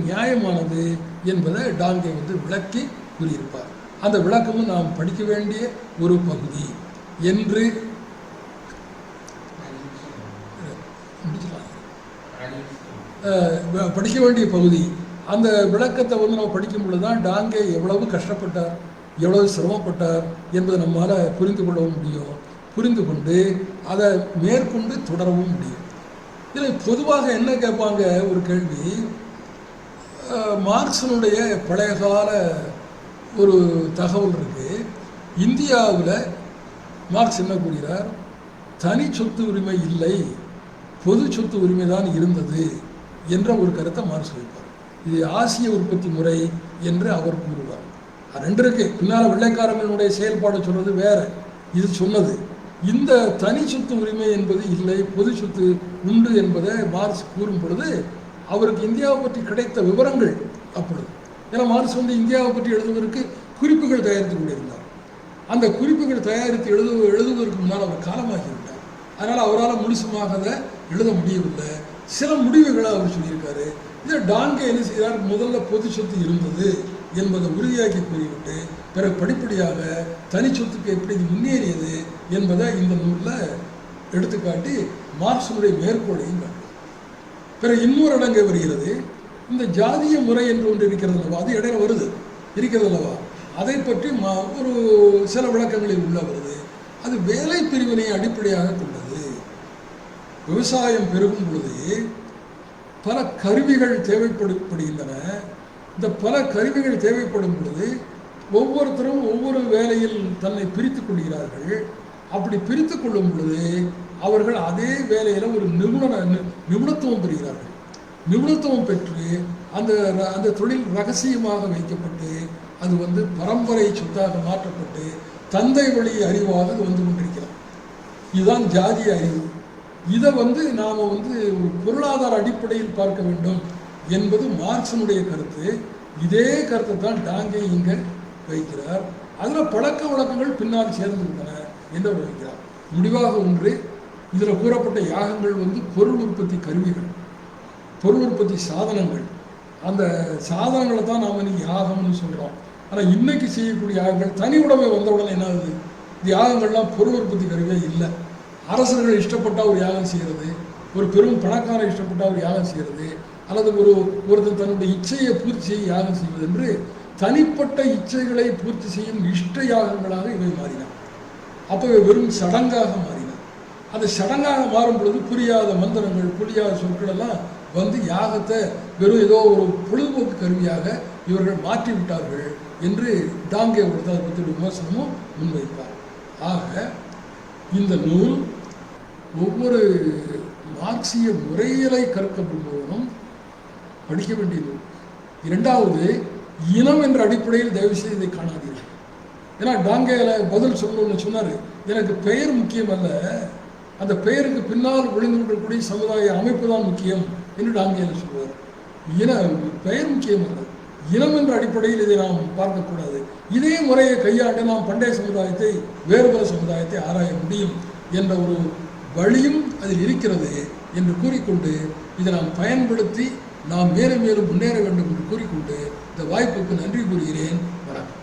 நியாயமானது என்பதை டாங்கே வந்து விளக்கி கூறியிருப்பார். அந்த விளக்கமும் நாம் படிக்க வேண்டிய ஒரு பகுதி என்று படிக்க வேண்டிய பகுதி. அந்த விளக்கத்தை வந்து நம்ம படிக்கும் பொழுது தான் டாங்கே எவ்வளவு கஷ்டப்பட்டார், எவ்வளவு சிரமப்பட்டார் என்பதை நம்மால் புரிந்து கொள்ளவும் முடியும். புரிந்து கொண்டு அதை மேற்கொண்டு தொடரவும் முடியும். இதில் பொதுவாக என்ன கேட்பாங்க, ஒரு கேள்வி, மார்க்ஸனுடைய பழைய கால ஒரு தகவல் இருக்குது. இந்தியாவில் மார்க்ஸ் என்ன கூறுகிறார், தனி சொத்து உரிமை இல்லை, பொது சொத்து உரிமை தான் இருந்தது என்ற ஒரு கருத்தை மார்க்ஸ் வைப்பார். இது ஆசிய உற்பத்தி முறை என்று அவர் கூறுவார். ரெண்டு இருக்கு. பின்னால் வெள்ளைக்காரங்களுடைய செயல்பாடு சொல்றது வேற, இது சொன்னது. இந்த தனி சொத்து உரிமை என்பது இல்லை, பொது சொத்து உண்டு என்பதை மார்க்ஸ் கூறும் பொழுது அவருக்கு இந்தியாவை பற்றி கிடைத்த விவரங்கள் அப்பொழுது, ஏன்னா மார்க்ஸ் வந்து இந்தியாவை பற்றி எழுதுவதற்கு குறிப்புகள் தயாரித்து கொண்டிருந்தார். அந்த குறிப்புகள் தயாரித்து எழுதுவதற்கு முன்னால் அவர் காலமாகிவிட்டார். அதனால் அவரால் முழுசுமாக அதை எழுத முடியவில்லை. சில முடிவுகளை அவர் சொல்லியிருக்காரு. இதை டாங்கே என்ன செய்கிறார், முதல்ல பொது சொத்து இருந்தது என்பதை உறுதியாக்கி கூறிவிட்டு பிறகு படிப்படியாக தனி சொத்துக்கு எப்படி முன்னேறியது என்பதை இந்த நூலில் எடுத்துக்காட்டி மார்க்ஸுடைய மேற்கோளையும் காட்டுவார். பிறகு இன்னொரு இடங்கே வருகிறது, இந்த ஜாதிய முறை என்று ஒன்று இருக்கிறது அல்லவா, அது இடையில வருது இருக்கிறது அல்லவா, அதை பற்றி ஒரு சில விளக்கங்களில் உள்ள வருது. அது வேலை பிரிவினை அடிப்படையாக கொண்டது. விவசாயம் பெருகும் பொழுது பல கருவிகள் தேவைப்படுகின்றன. இந்த பல கருவிகள் தேவைப்படும் பொழுது ஒவ்வொருத்தரும் ஒவ்வொரு வேலையில் தன்னை பிரித்து கொள்கிறார்கள். அப்படி பிரித்து கொள்ளும் பொழுது அவர்கள் அதே வேலையில் ஒரு நிபுணத்துவம் பெறுகிறார்கள். நிபுணத்துவம் பெற்று அந்த தொழில் ரகசியமாக வைக்கப்பட்டு அது வந்து பரம்பரை சொத்தாக மாற்றப்பட்டு தந்தை வழி அறிவாக அது வந்து கொண்டிருக்கிறது. இதுதான் ஜாதிய அறிவு. இதை வந்து நாம் வந்து பொருளாதார அடிப்படையில் பார்க்க வேண்டும் என்பது மார்க்ஸனுடைய கருத்து. இதே கருத்தை தான் டாங்கே இங்கே வைக்கிறார். அதில் பழக்க வழக்கங்கள் பின்னால் சேர்ந்து விட்டன என்று அவர் வைக்கிறார். முடிவாக ஒன்று, இதில் கூறப்பட்ட யாகங்கள் வந்து பொருள் உற்பத்தி கருவிகள், பொருள் உற்பத்தி சாதனங்கள். அந்த சாதனங்களை தான் நாம் இன்னைக்கு யாகம்னு சொல்கிறோம். ஆனால் இன்னைக்கு செய்யக்கூடிய யாகங்கள் தனி உடைமை வந்தவுடனே என்ன ஆகுது? இந்த யாகங்கள்லாம் பொருள் உற்பத்தி கருவே இல்லை. அரசர்கள் இஷ்டப்பட்டால் ஒரு யாகம் செய்கிறது, ஒரு பெரும் பணக்காரர் இஷ்டப்பட்டால் ஒரு யாகம் செய்கிறது, அல்லது ஒருத்தர் தன்னுடைய இச்சையை பூர்த்தி செய்ய யாகம் செய்வது என்று தனிப்பட்ட இச்சைகளை பூர்த்தி செய்யும் இஷ்ட யாகங்களாக இவை மாறின. அப்போ இவை வெறும் சடங்காக மாறின. அந்த சடங்காக மாறும் பொழுது புரியாத மந்திரங்கள், புரியாத சொற்கள் எல்லாம் வந்து யாகத்தை வெறும் ஏதோ ஒரு பொழுதுபோக்கு கருவியாக இவர்கள் மாற்றிவிட்டார்கள் என்று டாங்கே ஒருத்தர் அதை பற்றி விமர்சனமும் முன்வைப்பார். ஆக இந்த நூல் ஒவ்வொரு மார்க்சிய முறையிலை கற்கப்படுபவனும் படிக்க வேண்டிய நூல். இரண்டாவது, இனம் என்ற அடிப்படையில் தயவு செய்து இதை காணாதீர்கள். ஏன்னா டாங்கேல பதில் சொல்லணும்னு சொன்னார், எனக்கு பெயர் முக்கியம் அல்ல, அந்த பெயருக்கு பின்னால் விழுந்துவிடக்கூடிய சமுதாய அமைப்பு தான் முக்கியம் என்று டாங்கேல சொல்வார். பெயர் முக்கியம் அல்ல, இனம் என்ற அடிப்படையில் இதை நாம் பார்க்கக்கூடாது. இதே முறையை கையாண்டு நாம் பண்டைய சமுதாயத்தை, வேறு பல சமுதாயத்தை ஆராய முடியும் என்ற ஒரு வழியும் அதில் இருக்கிறது என்று கூறிக்கொண்டு இதை நாம் பயன்படுத்தி நாம் மேலும் மேலும் முன்னேற வேண்டும் என்று கூறிக்கொண்டு இந்த வாய்ப்புக்கு நன்றி கூறுகிறேன். வணக்கம்.